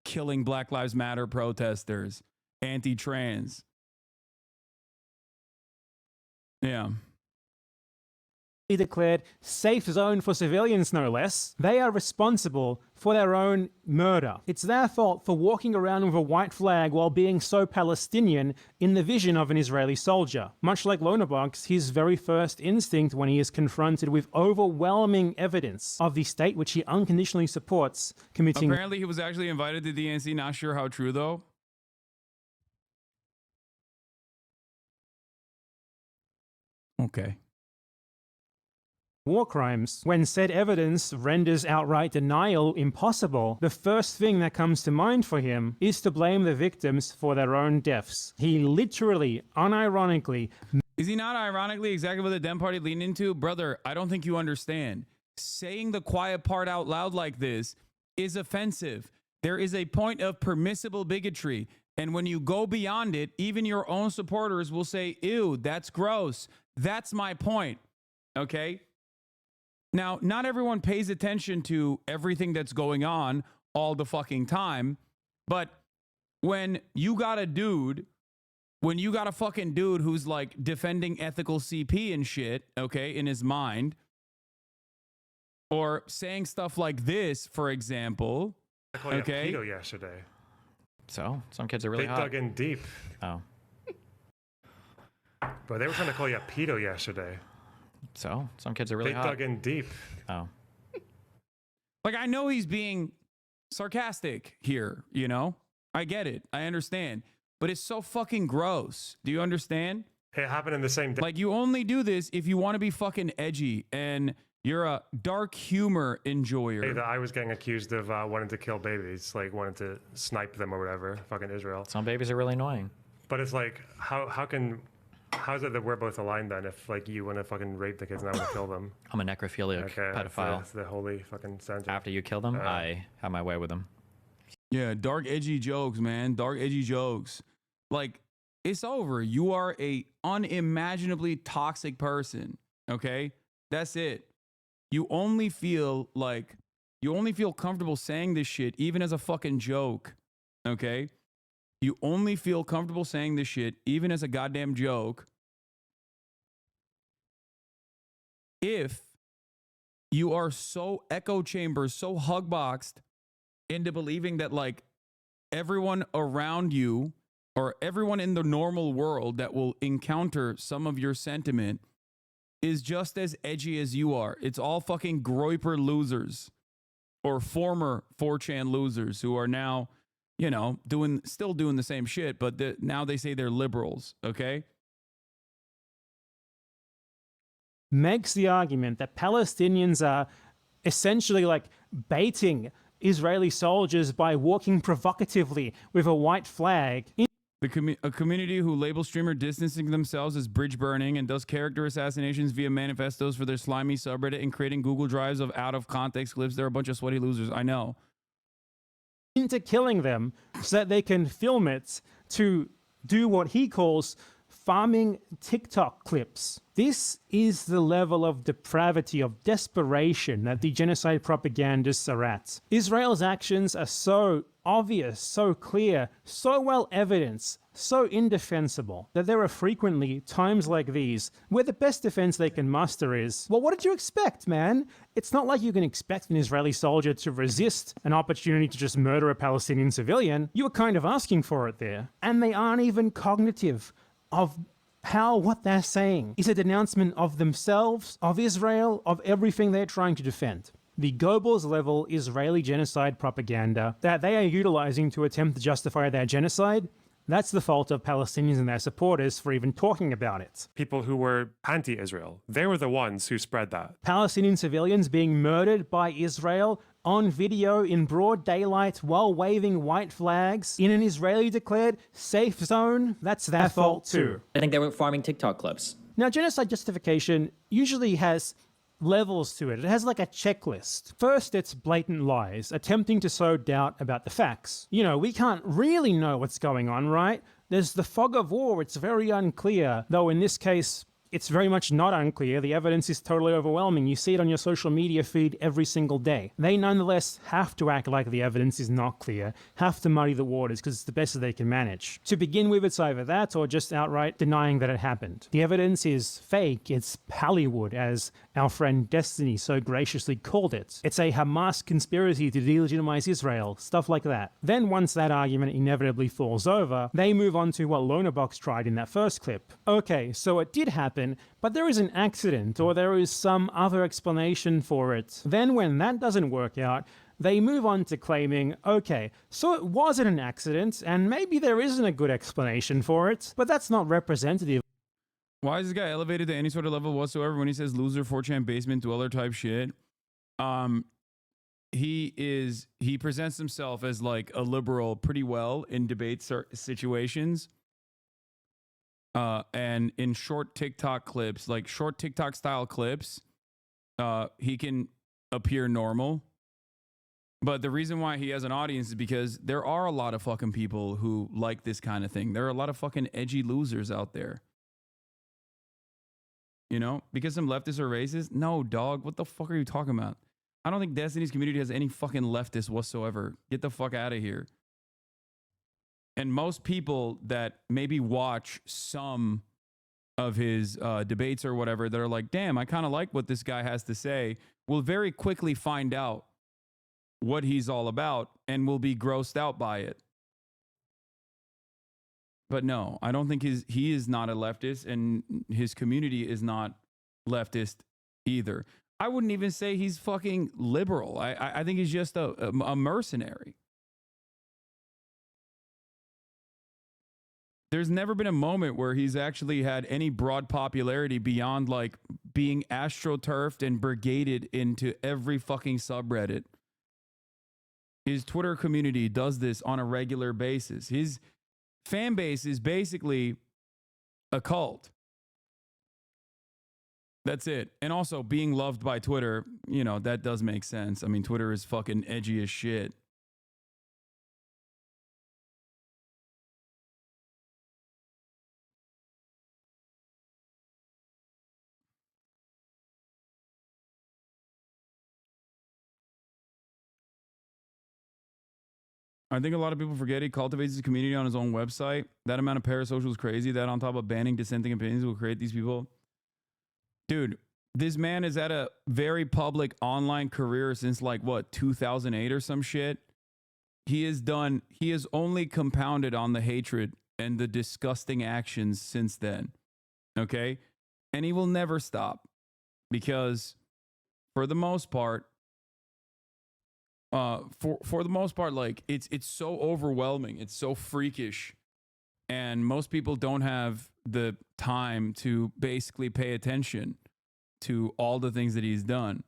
killing Black Lives Matter protesters, anti-trans. Yeah. declared safe zone for civilians, no less. They are responsible for their own murder. It's their fault for walking around with a white flag while being so Palestinian in the vision of an Israeli soldier. Much like Lonerbox, his very first instinct when he is confronted with overwhelming evidence of the state which he unconditionally supports committing... Apparently he was actually invited to the DNC, not sure how true though. Okay. war crimes. When said evidence renders outright denial impossible, the first thing that comes to mind for him is to blame the victims for their own deaths. He literally, unironically... Is he not ironically exactly what the Dem Party leaned into? Brother, I don't think you understand. Saying the quiet part out loud like this is offensive. There is a point of permissible bigotry. And when you go beyond it, even your own supporters will say, ew, that's gross. That's my point. Okay? Now, not everyone pays attention to everything that's going on all the fucking time, but when you got a fucking dude who's like defending ethical CP and shit, okay, in his mind, or saying stuff like this, for example, I called you a pedo yesterday. So, some kids are really they hot. dug in deep. Oh. But they were trying to call you a pedo yesterday. So, some kids are really hot. They dug in deep. Oh. Like, I know he's being sarcastic here, you know? I get it. I understand. But it's so fucking gross. Do you understand? It happened in the same day. Like, you only do this if you want to be fucking edgy and you're a dark humor enjoyer. That I was getting accused of wanting to kill babies, like wanting to snipe them or whatever. Fucking Israel. Some babies are really annoying. But it's like, how is it that we're both aligned then? If like you want to fucking rape the kids and I want to kill them? I'm a necrophiliac pedophile. That's the holy fucking sentence. After you kill them, I have my way with them. Yeah, dark edgy jokes, man. Dark edgy jokes. Like, it's over. You are a unimaginably toxic person. Okay, that's it. You only feel comfortable saying this shit, even as a fucking joke. Okay? You only feel comfortable saying this shit, even as a goddamn joke, if you are so echo chamber, so hugboxed into believing that, like, everyone around you or everyone in the normal world that will encounter some of your sentiment is just as edgy as you are. It's all fucking Groyper losers or former 4chan losers who are now, you know, still doing the same shit, but now they say they're liberals, okay? Makes the argument that Palestinians are essentially like baiting Israeli soldiers by walking provocatively with a white flag. A community who labels streamer distancing themselves as bridge burning and does character assassinations via manifestos for their slimy subreddit and creating Google Drives of out-of-context clips. They're a bunch of sweaty losers. I know. Into killing them so that they can film it to do what he calls farming TikTok clips. This is the level of depravity, of desperation that the genocide propagandists are at. Israel's actions are so obvious, so clear, so well evidenced, so indefensible that there are frequently times like these where the best defense they can muster is, well, what did you expect, man? It's not like you can expect an Israeli soldier to resist an opportunity to just murder a Palestinian civilian. You were kind of asking for it there. And they aren't even cognitive of how what they're saying is a denouncement of themselves, of Israel, of everything they're trying to defend. The Goebbels level Israeli genocide propaganda that they are utilizing to attempt to justify their genocide, that's the fault of Palestinians and their supporters for even talking about it. People who were anti-Israel, they were the ones who spread that. Palestinian civilians being murdered by Israel on video in broad daylight while waving white flags in an Israeli-declared safe zone, that's their fault too. I think they were farming TikTok clips. Now, genocide justification usually has levels to it. It has like a checklist. First, it's blatant lies, attempting to sow doubt about the facts. You know, we can't really know what's going on, right? There's the fog of war. It's very unclear, though in this case, It's very much not unclear. The evidence is totally overwhelming. You see it on your social media feed every single day. They nonetheless have to act like the evidence is not clear, have to muddy the waters because it's the best that they can manage. To begin with, it's either that or just outright denying that it happened. The evidence is fake. It's Hollywood, as our friend Destiny so graciously called it. It's a Hamas conspiracy to delegitimize Israel, stuff like that. Then once that argument inevitably falls over, they move on to what Lonerbox tried in that first clip. Okay, so it did happen, but there is an accident, or there is some other explanation for it. Then when that doesn't work out, they move on to claiming, okay, so it wasn't an accident, and maybe there isn't a good explanation for it, but that's not representative. Why is this guy elevated to any sort of level whatsoever when he says loser, 4chan basement dweller type shit? He presents himself as like a liberal pretty well in debate situations. And in short TikTok clips, like short TikTok style clips, he can appear normal. But the reason why he has an audience is because there are a lot of fucking people who like this kind of thing. There are a lot of fucking edgy losers out there. You know, because some leftists are racist? No, dog. What the fuck are you talking about? I don't think Destiny's community has any fucking leftists whatsoever. Get the fuck out of here. And most people that maybe watch some of his debates or whatever that are like, damn, I kind of like what this guy has to say, will very quickly find out what he's all about and will be grossed out by it. But no, I don't think he is not a leftist, and his community is not leftist either. I wouldn't even say he's fucking liberal. I think he's just a mercenary. There's never been a moment where he's actually had any broad popularity beyond like being astroturfed and brigaded into every fucking subreddit. His Twitter community does this on a regular basis. His fan base is basically a cult. That's it. And also being loved by Twitter, you know, that does make sense. I mean, Twitter is fucking edgy as shit. I think a lot of people forget he cultivates his community on his own website. That amount of parasocial is crazy. That on top of banning dissenting opinions will create these people. Dude, this man has had a very public online career since like what, 2008 or some shit. He has only compounded on the hatred and the disgusting actions since then. Okay? And he will never stop because for the most part, like it's so overwhelming, it's so freakish, and most people don't have the time to basically pay attention to all the things that he's done.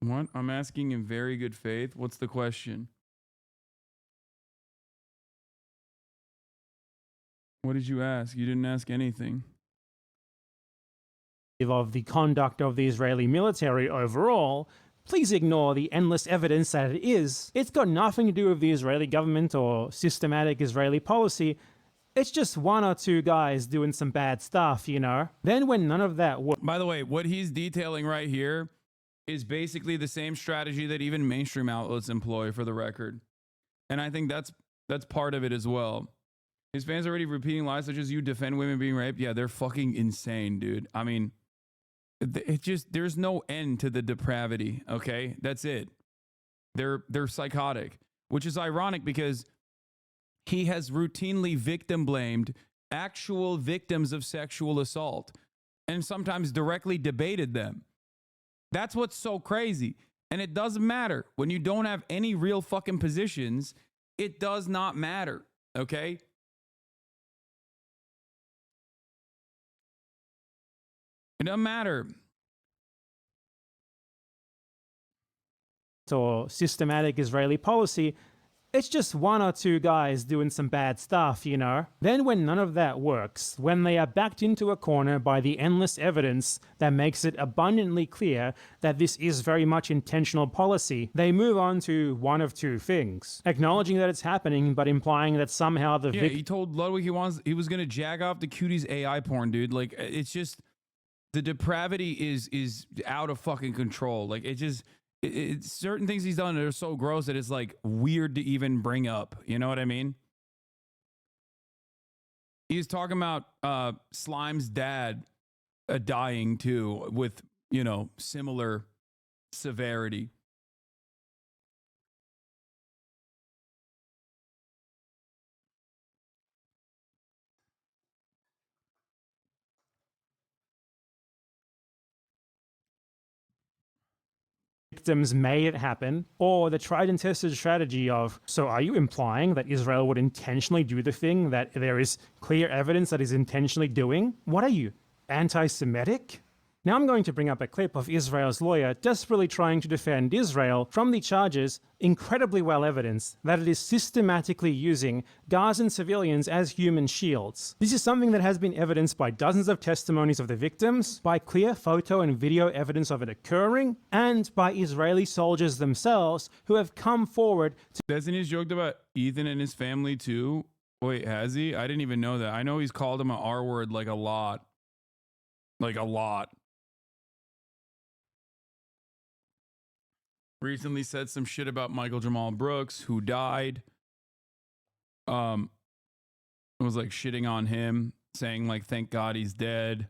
What? I'm asking in very good faith. What's the question? What did you ask? You didn't ask anything. Of the conduct of the Israeli military overall, please ignore the endless evidence that it is. It's got nothing to do with the Israeli government or systematic Israeli policy. It's just one or two guys doing some bad stuff, you know? Then when none of that... By the way, what he's detailing right here is basically the same strategy that even mainstream outlets employ, for the record. And I think that's part of it as well. His fans already repeating lies such as you defend women being raped. Yeah, they're fucking insane, dude. I mean, there's no end to the depravity, okay? That's it. They're psychotic, which is ironic because he has routinely victim blamed actual victims of sexual assault and sometimes directly debated them. That's what's so crazy. And it doesn't matter. When you don't have any real fucking positions, it does not matter, okay? It doesn't matter. Or systematic Israeli policy, It's just one or two guys doing some bad stuff, you know? Then when none of that works, when they are backed into a corner by the endless evidence that makes it abundantly clear that this is very much intentional policy, they move on to one of two things. Acknowledging that it's happening, but implying that somehow the he told Ludwig he was gonna jag off the cuties AI porn, dude. Like, it's just, the depravity is out of fucking control. Like, it's certain things he's done that are so gross that it's like weird to even bring up. You know what I mean? He's talking about Slime's dad dying too with, you know, similar severity. Victims made it happen, or the tried and tested strategy of, so are you implying that Israel would intentionally do the thing that there is clear evidence that is intentionally doing? What are you, anti-Semitic? Now I'm going to bring up a clip of Israel's lawyer desperately trying to defend Israel from the charges, incredibly well evidenced, that it is systematically using Gazan civilians as human shields. This is something that has been evidenced by dozens of testimonies of the victims, by clear photo and video evidence of it occurring, and by Israeli soldiers themselves who have come forward to— Hasn't he joked about Ethan and his family too? Wait, has he? I didn't even know that. I know he's called him an R word like a lot. Like a lot. Recently said some shit about Michael Jamal Brooks, who died. It was like shitting on him, saying like, thank God he's dead.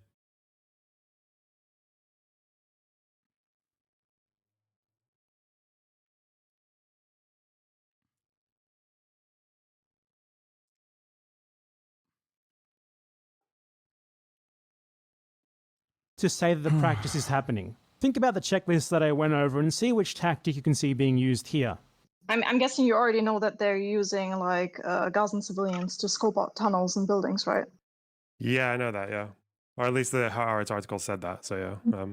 to say that the practice is happening. Think about the checklist that I went over and see which tactic you can see being used here. I'm guessing you already know that they're using like Gazan civilians to scope out tunnels and buildings, right? Yeah, I know that. Yeah, or at least the Haaretz article said that. So yeah,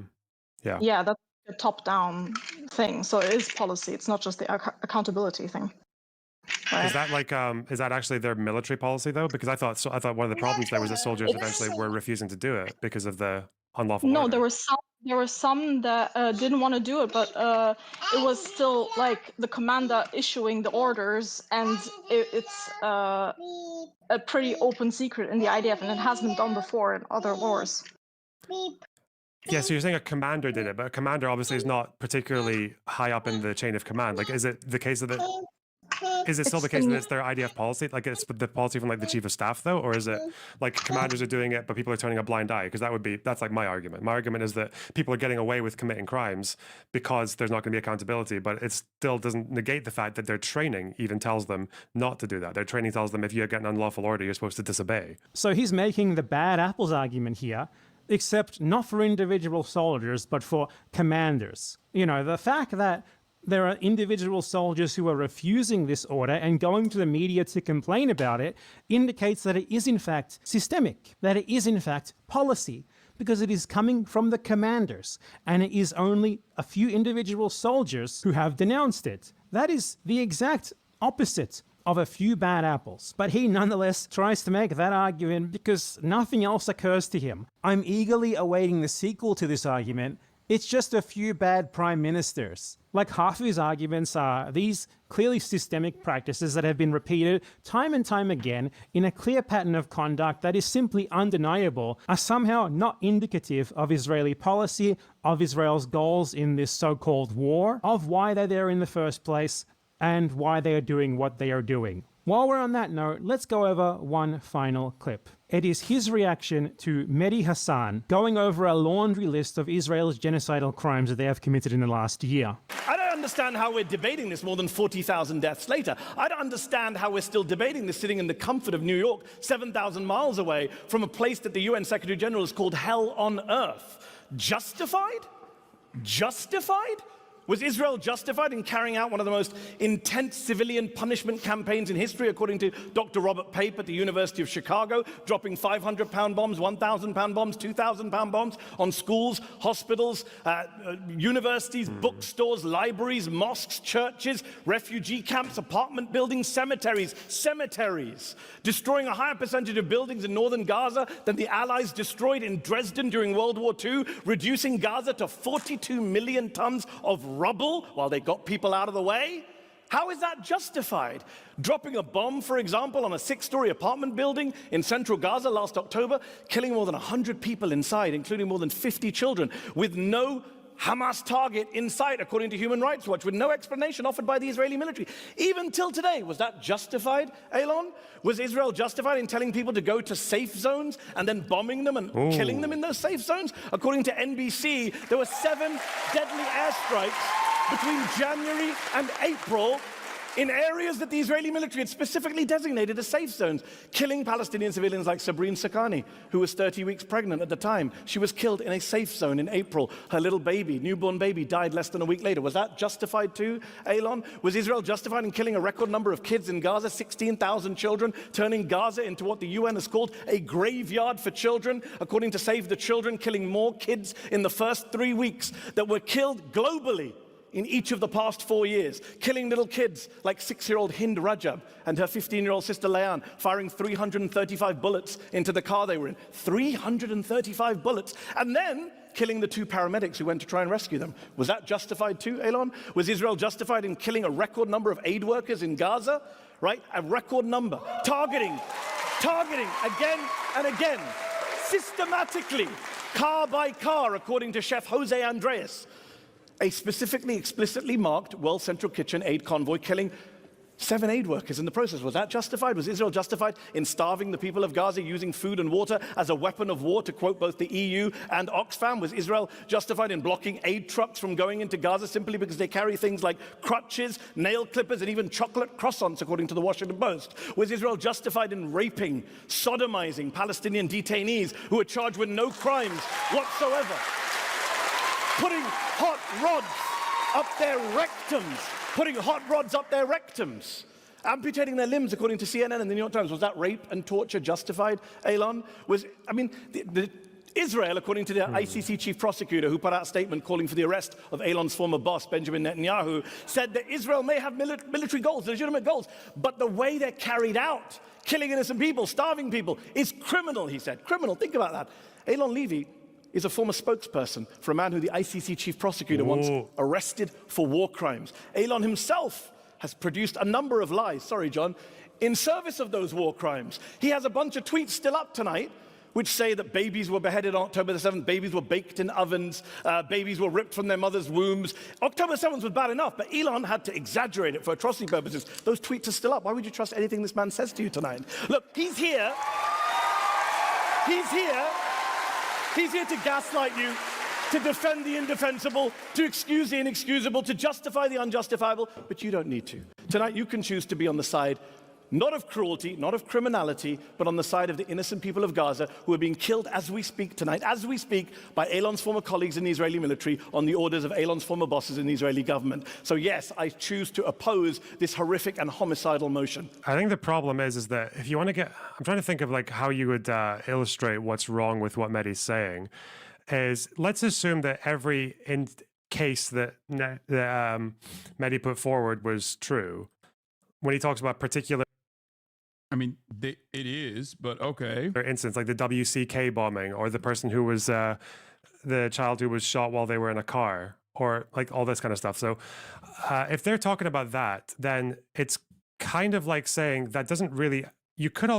yeah. Yeah, that's a top-down thing. So it is policy. It's not just the accountability thing. Right. Is that like is that actually their military policy though? Because I thought one of the problems there was that soldiers eventually were refusing to do it because of the unlawful No, order. there were some that didn't want to do it, but it was still like the commander issuing the orders, and it's a pretty open secret in the IDF, and it has been done before in other wars. Yeah, so you're saying a commander did it, but a commander obviously is not particularly high up in the chain of command. Like, is it the case that is it still the case that it's their IDF policy? Like, it's the policy from like the chief of staff though, or is it like commanders are doing it, but people are turning a blind eye? Because that's like my argument. My argument is that people are getting away with committing crimes because there's not going to be accountability, but it still doesn't negate the fact that their training even tells them not to do that. Their training tells them if you get an unlawful order, you're supposed to disobey. So he's making the bad apples argument here, except not for individual soldiers, but for commanders. You know, the fact that there are individual soldiers who are refusing this order and going to the media to complain about it indicates that it is in fact systemic, that it is in fact policy, because it is coming from the commanders, and it is only a few individual soldiers who have denounced it. That is the exact opposite of a few bad apples. But he nonetheless tries to make that argument because nothing else occurs to him. I'm eagerly awaiting the sequel to this argument. It's just a few bad prime ministers. Like, half of his arguments are these clearly systemic practices that have been repeated time and time again in a clear pattern of conduct that is simply undeniable, are somehow not indicative of Israeli policy, of Israel's goals in this so-called war, of why they're there in the first place, and why they are doing what they are doing. While we're on that note, let's go over one final clip. It is his reaction to Mehdi Hassan going over a laundry list of Israel's genocidal crimes that they have committed in the last year. I don't understand how we're debating this more than 40,000 deaths later. I don't understand how we're still debating this sitting in the comfort of New York, 7,000 miles away from a place that the UN Secretary General has called hell on earth. Justified? Justified? Was Israel justified in carrying out one of the most intense civilian punishment campaigns in history, according to Dr. Robert Pape at the University of Chicago, dropping 500-pound bombs, 1,000-pound bombs, 2,000-pound bombs on schools, hospitals, universities, bookstores, libraries, mosques, churches, refugee camps, apartment buildings, cemeteries, destroying a higher percentage of buildings in northern Gaza than the Allies destroyed in Dresden during World War II, reducing Gaza to 42 million tons of rubble while they got people out of the way? How is that justified? Dropping a bomb, for example, on a 6-story apartment building in central Gaza last October, killing more than 100 people inside, including more than 50 children, with no Hamas target in sight, according to Human Rights Watch, with no explanation offered by the Israeli military. Even till today, was that justified, Elon? Was Israel justified in telling people to go to safe zones and then bombing them and killing them in those safe zones? According to NBC, there were 7 deadly airstrikes between January and April in areas that the Israeli military had specifically designated as safe zones, killing Palestinian civilians like Sabrine Sakani, who was 30 weeks pregnant at the time. She was killed in a safe zone in April. Her little baby, newborn baby, died less than a week later. Was that justified too, Elon? Was Israel justified in killing a record number of kids in Gaza, 16,000 children, turning Gaza into what the UN has called a graveyard for children, according to Save the Children, killing more kids in the first 3 weeks that were killed globally in each of the past 4 years, killing little kids like 6-year-old Hind Rajab and her 15-year-old sister Leanne, firing 335 bullets into the car they were in. 335 bullets. And then killing the 2 paramedics who went to try and rescue them. Was that justified too, Elon? Was Israel justified in killing a record number of aid workers in Gaza? Right? A record number. Targeting again and again, systematically, car by car, according to Chef Jose Andres. A specifically, explicitly marked World Central Kitchen aid convoy killing 7 aid workers in the process. Was that justified? Was Israel justified in starving the people of Gaza, using food and water as a weapon of war, to quote both the EU and Oxfam? Was Israel justified in blocking aid trucks from going into Gaza simply because they carry things like crutches, nail clippers, and even chocolate croissants, according to the Washington Post? Was Israel justified in raping, sodomizing Palestinian detainees who were charged with no crimes whatsoever? Putting hot rods up their rectums, amputating their limbs, according to CNN and the New York Times. Was that rape and torture justified, Elon? Israel, according to the ICC chief prosecutor, who put out a statement calling for the arrest of Elon's former boss, Benjamin Netanyahu, said that Israel may have military goals, legitimate goals, but the way they're carried out, killing innocent people, starving people, is criminal, he said. Criminal, think about that. Elon Levy is a former spokesperson for a man who the ICC chief prosecutor wants arrested for war crimes. Elon himself has produced a number of lies, sorry John, in service of those war crimes. He has a bunch of tweets still up tonight which say that babies were beheaded on October the 7th, babies were baked in ovens, babies were ripped from their mother's wombs. October 7th was bad enough, but Elon had to exaggerate it for atrocity purposes. Those tweets are still up. Why would you trust anything this man says to you tonight? Look, he's here. He's here to gaslight you, to defend the indefensible, to excuse the inexcusable, to justify the unjustifiable, but you don't need to. Tonight you can choose to be on the side not of cruelty, not of criminality, but on the side of the innocent people of Gaza who are being killed as we speak tonight, as we speak, by Elon's former colleagues in the Israeli military on the orders of Elon's former bosses in the Israeli government. So yes, I choose to oppose this horrific and homicidal motion. I think the problem is that if you want to get, I'm trying to think of like how you would illustrate what's wrong with what Mehdi's saying, is let's assume that every case that Mehdi put forward was true. When he talks about particular, I mean, it is, but okay. For instance, like the WCK bombing, or the person who was the child who was shot while they were in a car, or like all this kind of stuff. So if they're talking about that, then it's kind of like saying that doesn't really, you could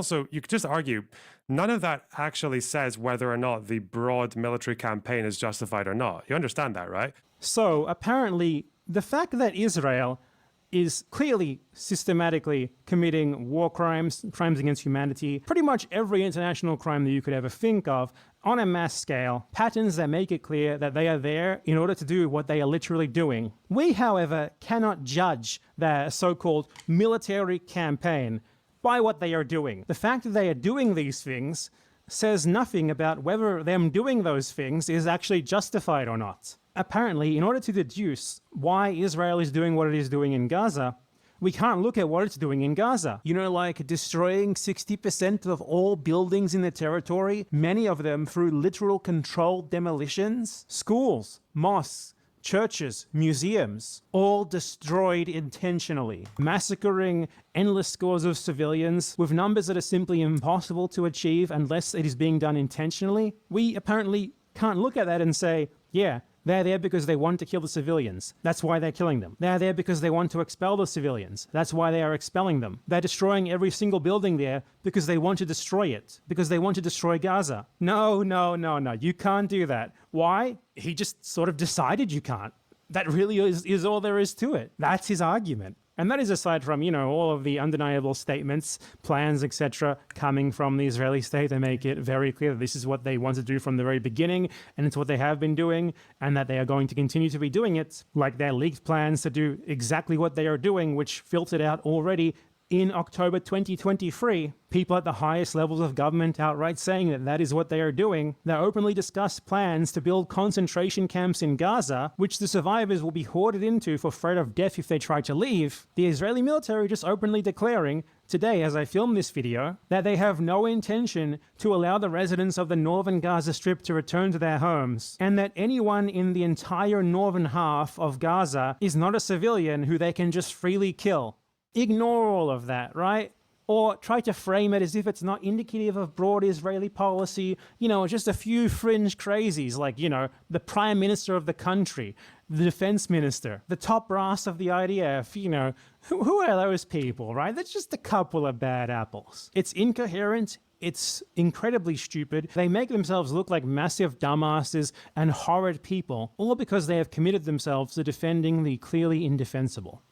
just argue none of that actually says whether or not the broad military campaign is justified or not. You understand that, right? So apparently the fact that Israel is clearly systematically committing war crimes, crimes against humanity, pretty much every international crime that you could ever think of, on a mass scale, patterns that make it clear that they are there in order to do what they are literally doing. We, however, cannot judge their so-called military campaign by what they are doing. The fact that they are doing these things says nothing about whether them doing those things is actually justified or not. Apparently, in order to deduce why Israel is doing what it is doing in Gaza, we can't look at what it's doing in Gaza. You know, like destroying 60% of all buildings in the territory, many of them through literal controlled demolitions. Schools, mosques, churches, museums, all destroyed intentionally. Massacring endless scores of civilians with numbers that are simply impossible to achieve unless it is being done intentionally. We apparently can't look at that and say, yeah, they're there because they want to kill the civilians. That's why they're killing them. They're there because they want to expel the civilians. That's why they are expelling them. They're destroying every single building there because they want to destroy it. Because they want to destroy Gaza. No, no, no, no. You can't do that. Why? He just sort of decided you can't. That really is all there is to it. That's his argument. And that is aside from, you know, all of the undeniable statements, plans, etc., coming from the Israeli state. They make it very clear that this is what they want to do from the very beginning, and it's what they have been doing, and that they are going to continue to be doing it, like their leaked plans to do exactly what they are doing, which filtered out already in October 2023, people at the highest levels of government outright saying that that is what they are doing. They openly discussed plans to build concentration camps in Gaza, which the survivors will be hoarded into for threat of death if they try to leave. The Israeli military just openly declaring today, as I film this video, that they have no intention to allow the residents of the northern Gaza Strip to return to their homes, and that anyone in the entire northern half of Gaza is not a civilian who they can just freely kill. Ignore all of that, right? Or try to frame it as if it's not indicative of broad Israeli policy, you know, just a few fringe crazies like, you know, the prime minister of the country, the defense minister, the top brass of the IDF, you know, who are those people, right? That's just a couple of bad apples. It's incoherent. It's incredibly stupid. They make themselves look like massive dumbasses and horrid people, all because they have committed themselves to defending the clearly indefensible.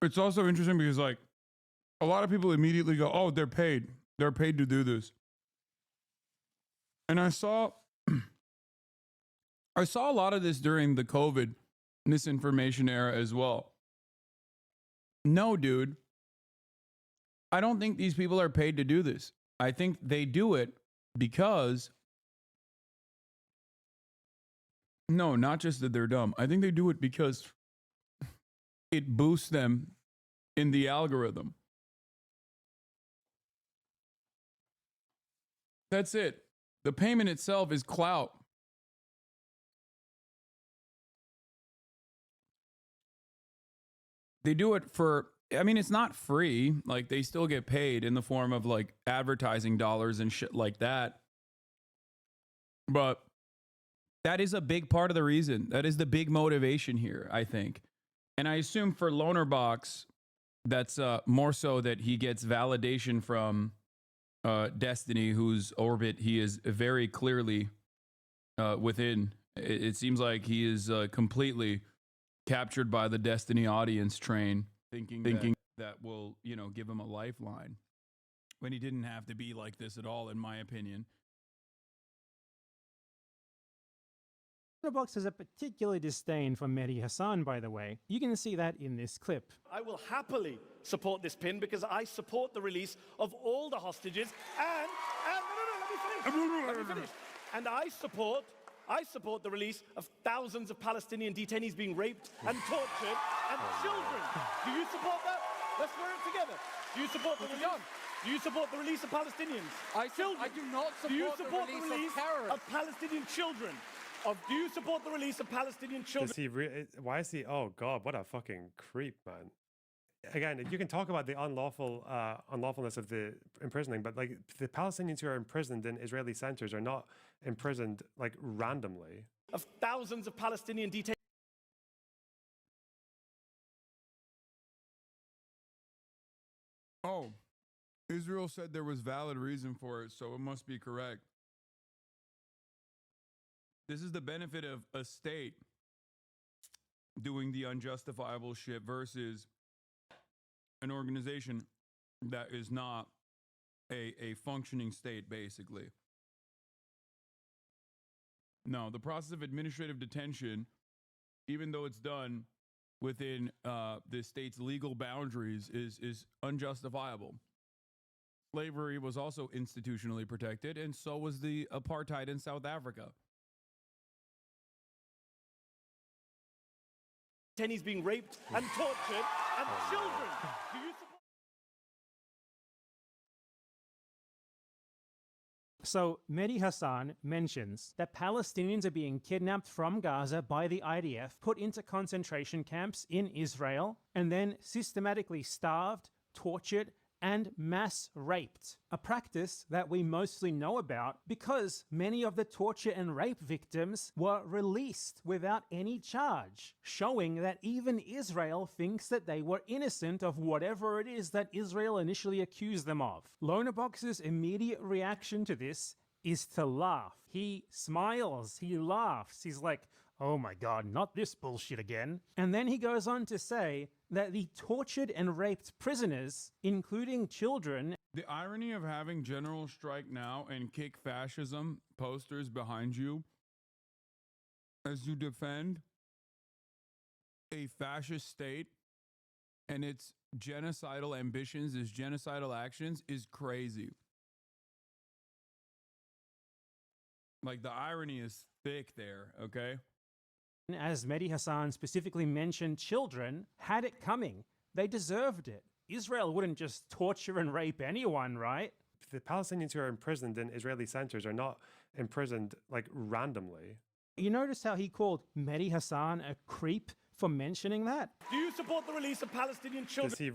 It's also interesting because, like, a lot of people immediately go, oh, they're paid. They're paid to do this. And I saw a lot of this during the COVID misinformation era as well. No, dude. I don't think these people are paid to do this. I think they do it because... No, not just that they're dumb. I think they do it because it boosts them in the algorithm. That's it. The payment itself is clout. They do it for, I mean, it's not free. Like, they still get paid in the form of, like, advertising dollars and shit like that. But that is a big part of the reason. That is the big motivation here, I think. And I assume for Lonerbox, that's more so that he gets validation from Destiny, whose orbit he is very clearly within. It seems like he is completely captured by the Destiny audience train, thinking that will, you know, give him a lifeline when he didn't have to be like this at all, in my opinion. Box has a particular disdain for Mehdi Hassan, by the way. You can see that in this clip. I will happily support this pin because I support the release of all the hostages and let me finish. And I support the release of thousands of Palestinian detainees being raped and tortured and children. Do you support that? Let's wear it together. Do you support the release? Do you support the release of Palestinians? I do not support, do you support the release of Palestinian children. Do you support the release of Palestinian children? Why is he? Oh God, what a fucking creep, man! Again, you can talk about the unlawfulness of the imprisoning, but like the Palestinians who are imprisoned in Israeli centers are not imprisoned like randomly. Of thousands of Palestinian detainees. Oh, Israel said there was valid reason for it, so it must be correct. This is the benefit of a state doing the unjustifiable shit versus an organization that is not a functioning state, basically. No, the process of administrative detention, even though it's done within the state's legal boundaries, is unjustifiable. Slavery was also institutionally protected, and so was the apartheid in South Africa. Palestinians being raped and tortured and children. Do you support? So, Mehdi Hassan mentions that Palestinians are being kidnapped from Gaza by the IDF, put into concentration camps in Israel, and then systematically starved, tortured, and mass raped. A practice that we mostly know about because many of the torture and rape victims were released without any charge, showing that even Israel thinks that they were innocent of whatever it is that Israel initially accused them of. Lonerbox's immediate reaction to this is to laugh. He smiles, he laughs, he's like, oh my god, not this bullshit again. And then he goes on to say that the tortured and raped prisoners, including children... The irony of having General Strike Now and Kick Fascism posters behind you as you defend a fascist state and its genocidal ambitions, its genocidal actions is crazy. Like, the irony is thick there, okay? As Mehdi Hassan specifically mentioned, children had it coming. They deserved it. Israel wouldn't just torture and rape anyone, right? The Palestinians who are imprisoned in Israeli centers are not imprisoned like randomly. You notice how he called Mehdi Hassan a creep for mentioning that? Do you support the release of Palestinian children? Does he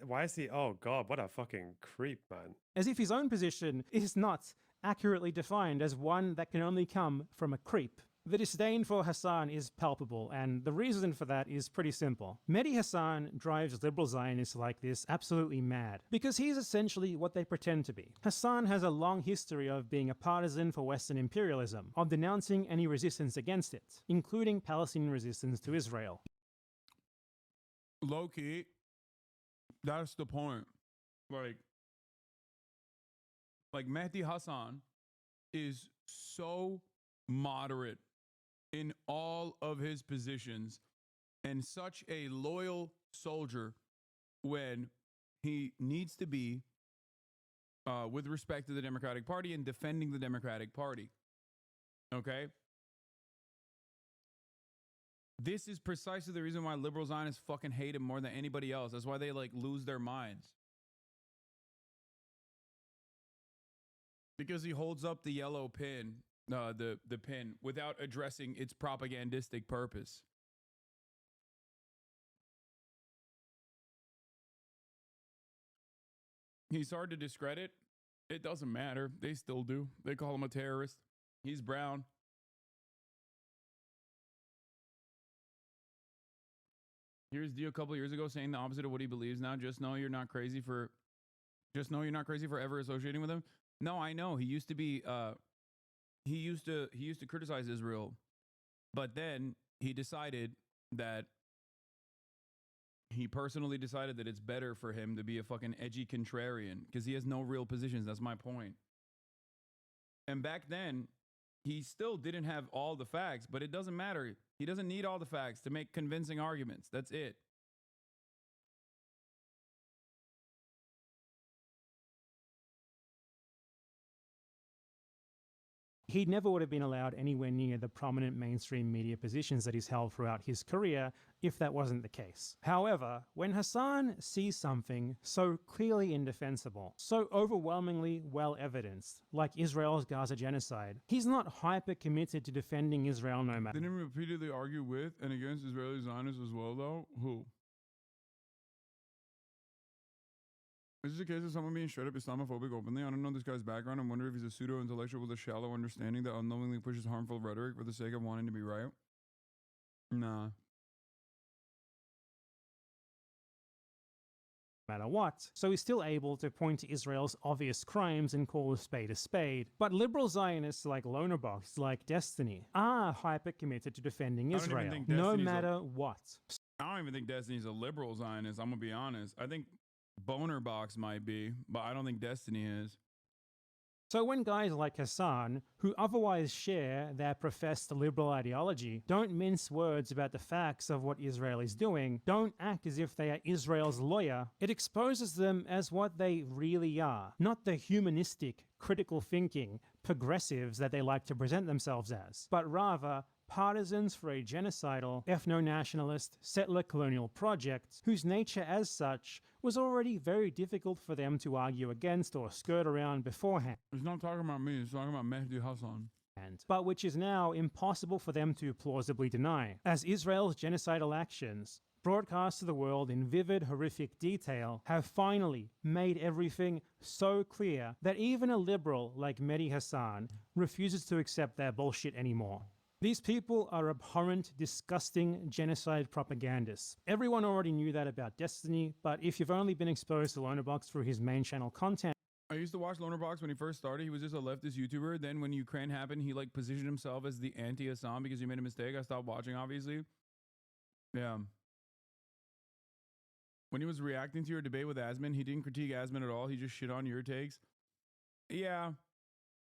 why is he... Oh god, what a fucking creep, man. As if his own position is not accurately defined as one that can only come from a creep. The disdain for Hassan is palpable, and the reason for that is pretty simple. Mehdi Hassan drives liberal Zionists like this absolutely mad, because he's essentially what they pretend to be. Hassan has a long history of being a partisan for Western imperialism, of denouncing any resistance against it, including Palestinian resistance to Israel. Low-key, that's the point. Like Mehdi Hassan is so moderate in all of his positions and such a loyal soldier when he needs to be with respect to the Democratic Party and defending the Democratic Party. Okay? This is precisely the reason why liberal Zionists fucking hate him more than anybody else. That's why they like lose their minds. Because he holds up the yellow pin, the pin, without addressing its propagandistic purpose. He's hard to discredit. It doesn't matter. They still do. They call him a terrorist. He's brown. Here's Dio a couple years ago saying the opposite of what he believes now. Just know you're not crazy for ever associating with him. No, I know. He used to be he used to criticize Israel, but then he decided that he personally decided that it's better for him to be a fucking edgy contrarian because he has no real positions. That's my point. And back then, he still didn't have all the facts, but it doesn't matter. He doesn't need all the facts to make convincing arguments. That's it. He never would have been allowed anywhere near the prominent mainstream media positions that he's held throughout his career if that wasn't the case. However, when Hassan sees something so clearly indefensible, so overwhelmingly well evidenced, like Israel's Gaza genocide, he's not hyper committed to defending Israel no matter. Didn't he repeatedly argue with and against Israeli Zionists as well, though? Who? Is this a case of someone being straight up Islamophobic openly? I don't know this guy's background. I wonder if he's a pseudo-intellectual with a shallow understanding that unknowingly pushes harmful rhetoric for the sake of wanting to be right. Nah. Matter what, so he's still able to point to Israel's obvious crimes and call a spade. But liberal Zionists like Lonerbox, like Destiny, are hyper-committed to defending Israel, no matter what. I don't even think Destiny's a liberal Zionist, I'm gonna be honest. I think Boner Box might be, but I don't think Destiny is. So when guys like Hassan, who otherwise share their professed liberal ideology, don't mince words about the facts of what Israel is doing, don't act as if they are Israel's lawyer, it exposes them as what they really are, not the humanistic, critical thinking progressives that they like to present themselves as, but rather partisans for a genocidal, ethno-nationalist, settler colonial project whose nature as such was already very difficult for them to argue against or skirt around beforehand. He's not talking about me, he's talking about Mehdi Hassan. But which is now impossible for them to plausibly deny, as Israel's genocidal actions, broadcast to the world in vivid, horrific detail, have finally made everything so clear that even a liberal like Mehdi Hassan refuses to accept their bullshit anymore. These people are abhorrent, disgusting genocide propagandists. Everyone already knew that about Destiny, but if you've only been exposed to Lonerbox through his main channel content, I used to watch Lonerbox when he first started. He was just a leftist YouTuber. Then when Ukraine happened, he like positioned himself as the anti-Assam because he made a mistake. I stopped watching, obviously. Yeah. When he was reacting to your debate with Asman, he didn't critique Asman at all. He just shit on your takes. Yeah.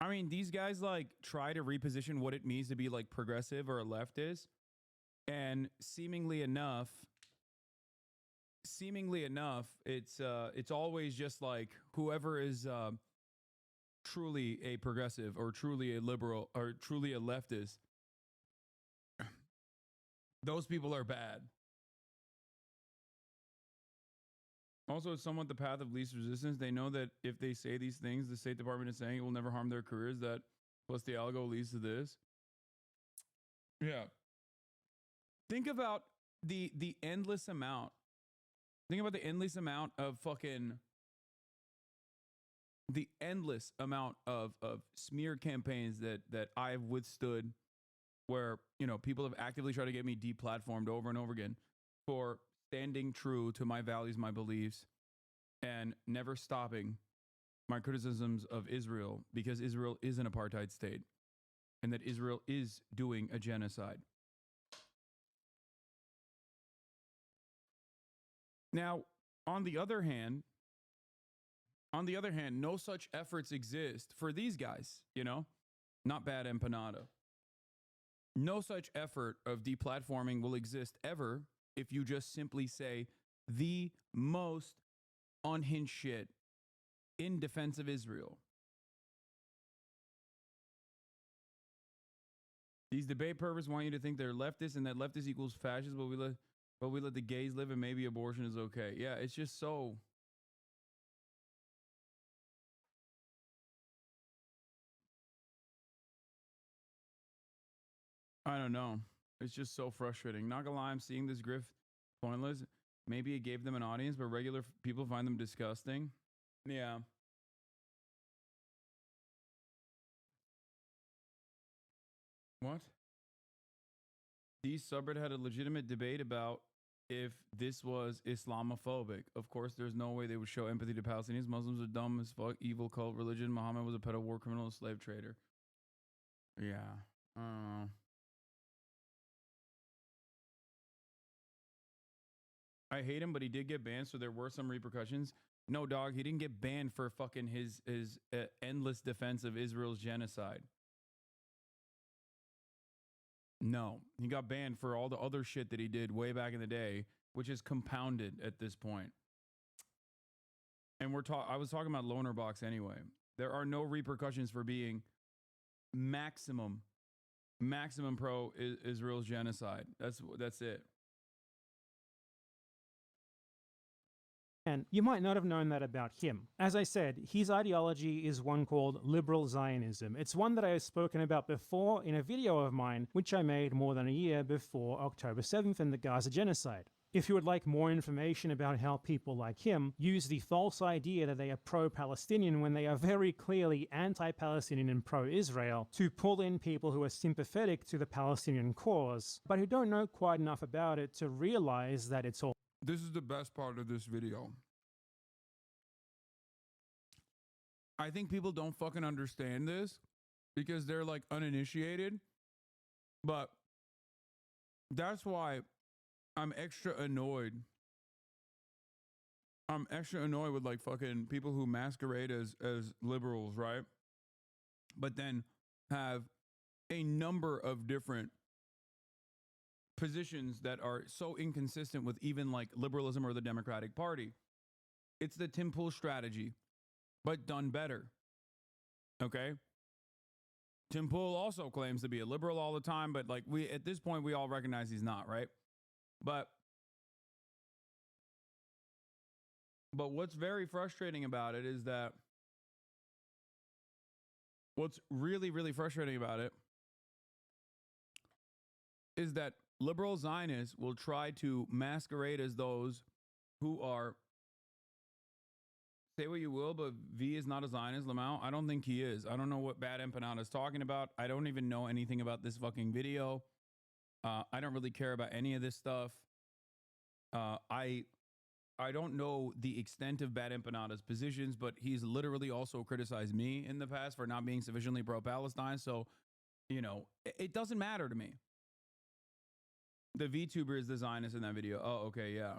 I mean, these guys like try to reposition what it means to be like progressive or a leftist. And seemingly enough, it's always just like whoever is truly a progressive or truly a liberal or truly a leftist, those people are bad. Also, it's somewhat the path of least resistance. They know that if they say these things, the State Department is saying it will never harm their careers. That plus the algo leads to this. Yeah. Think about the endless amount. Think about the endless amount of fucking smear campaigns that I've withstood where, you know, people have actively tried to get me deplatformed over and over again for standing true to my values, my beliefs, and never stopping my criticisms of Israel because Israel is an apartheid state and that Israel is doing a genocide. Now, on the other hand, no such efforts exist for these guys, you know, not bad empanada. No such effort of deplatforming will exist ever if you just simply say the most unhinged shit in defense of Israel. These debate perverts want you to think they're leftist and that leftist equals fascist, but we let the gays live and maybe abortion is okay. Yeah, it's just so. I don't know. It's just so frustrating. Not gonna lie, I'm seeing this grift pointless. Maybe it gave them an audience, but regular people find them disgusting. Yeah. What? These subreddit had a legitimate debate about if this was Islamophobic. Of course, there's no way they would show empathy to Palestinians. Muslims are dumb as fuck. Evil cult religion. Muhammad was a pedo, war criminal, a slave trader. Yeah. I don't know. I hate him, but he did get banned, so there were some repercussions. No, dog, he didn't get banned for fucking his endless defense of Israel's genocide. No, he got banned for all the other shit that he did way back in the day, which is compounded at this point. And I was talking about Lonerbox anyway. There are no repercussions for being maximum pro Israel's genocide. That's it. And you might not have known that about him. As I said, his ideology is one called liberal Zionism. It's one that I have spoken about before in a video of mine, which I made more than a year before October 7th and the Gaza genocide. If you would like more information about how people like him use the false idea that they are pro-Palestinian when they are very clearly anti-Palestinian and pro-Israel to pull in people who are sympathetic to the Palestinian cause, but who don't know quite enough about it to realize that it's all. This is the best part of this video. I think people don't fucking understand this because they're like uninitiated, but that's why I'm extra annoyed. I'm extra annoyed with like fucking people who masquerade as liberals, right? But then have a number of different positions that are so inconsistent with even like liberalism or the Democratic Party. It's the Tim Pool strategy, but done better. Okay? Tim Pool also claims to be a liberal all the time, but like at this point we all recognize he's not, right? But what's very frustrating about it is that what's really, really frustrating about it is that liberal Zionists will try to masquerade as those who are, say what you will, but V is not a Zionist, Lamau. I don't think he is. I don't know what Bad Empanada is talking about. I don't even know anything about this fucking video. I don't really care about any of this stuff. I don't know the extent of Bad Empanada's positions, but he's literally also criticized me in the past for not being sufficiently pro-Palestine. So, you know, it doesn't matter to me. The VTuber is the Zionist in that video. Oh, okay, yeah.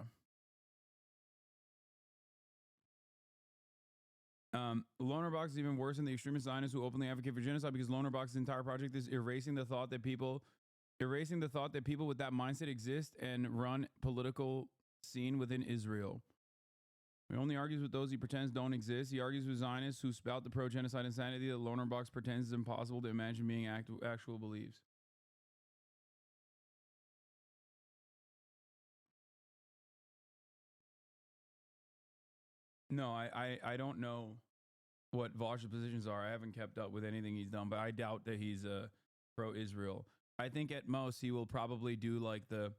Lonerbox is even worse than the extremist Zionists who openly advocate for genocide, because Lonerbox's entire project is erasing the thought that people with that mindset exist and run political scene within Israel. He only argues with those he pretends don't exist. He argues with Zionists who spout the pro-genocide insanity that Lonerbox pretends is impossible to imagine being actual beliefs. No, I don't know what Vosh's positions are. I haven't kept up with anything he's done, but I doubt that he's pro-Israel. I think at most he will probably do like the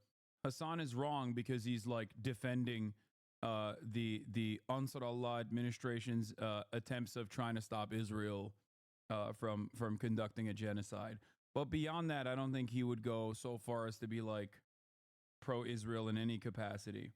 Hassan is wrong because he's like defending the Ansar Allah administration's attempts of trying to stop Israel from conducting a genocide. But beyond that, I don't think he would go so far as to be like pro-Israel in any capacity.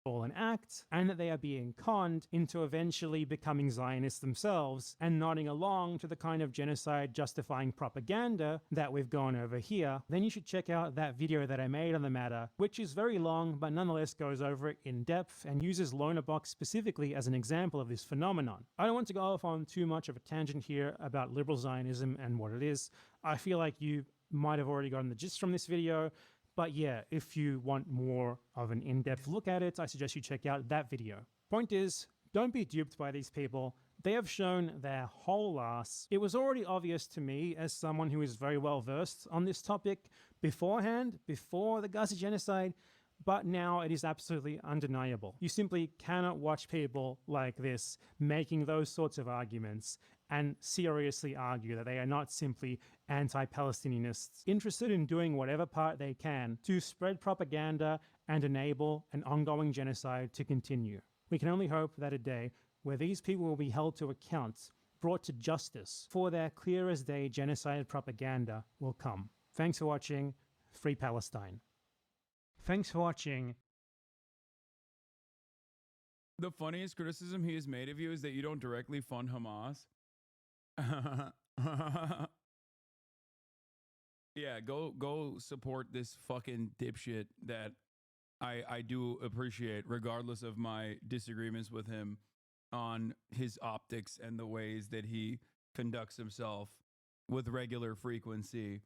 An act, and that they are being conned into eventually becoming Zionists themselves and nodding along to the kind of genocide justifying propaganda that we've gone over here, then you should check out that video that I made on the matter, which is very long but nonetheless goes over it in depth and uses Lonerbox specifically as an example of this phenomenon. I don't want to go off on too much of a tangent here about liberal Zionism and what it is. I feel like you might have already gotten the gist from this video. But yeah, if you want more of an in-depth look at it, I suggest you check out that video. Point is, don't be duped by these people. They have shown their whole ass. It was already obvious to me, as someone who is very well versed on this topic beforehand, before the Gaza genocide, but now it is absolutely undeniable. You simply cannot watch people like this making those sorts of arguments and seriously argue that they are not simply anti-Palestinianists interested in doing whatever part they can to spread propaganda and enable an ongoing genocide to continue. We can only hope that a day where these people will be held to account, brought to justice for their clear as day genocide propaganda will come. Thanks for watching. Free Palestine. Thanks for watching. The funniest criticism he has made of you is that you don't directly fund Hamas. Yeah, go support this fucking dipshit that I do appreciate, regardless of my disagreements with him on his optics and the ways that he conducts himself with regular frequency.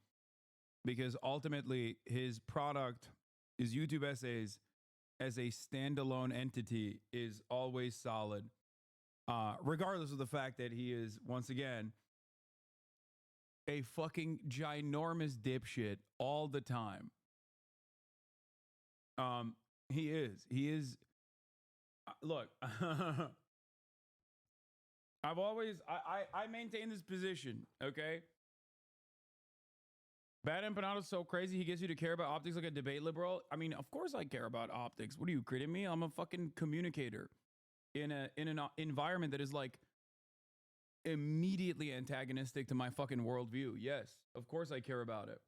Because ultimately, his product, his YouTube essays as a standalone entity is always solid, regardless of the fact that he is, once again, a fucking ginormous dipshit all the time. He is. Look, I've always, I maintain this position, okay? Bad Empanada's so crazy he gets you to care about optics like a debate liberal. I mean, of course I care about optics. What are you kidding me? I'm a fucking communicator in an environment that is like immediately antagonistic to my fucking worldview. Yes, of course I care about it.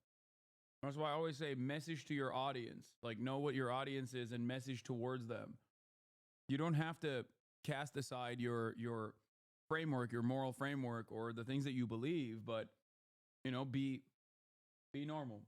That's why I always say message to your audience. Like, know what your audience is and message towards them. You don't have to cast aside your framework, your moral framework, or the things that you believe, but, you know, be normal.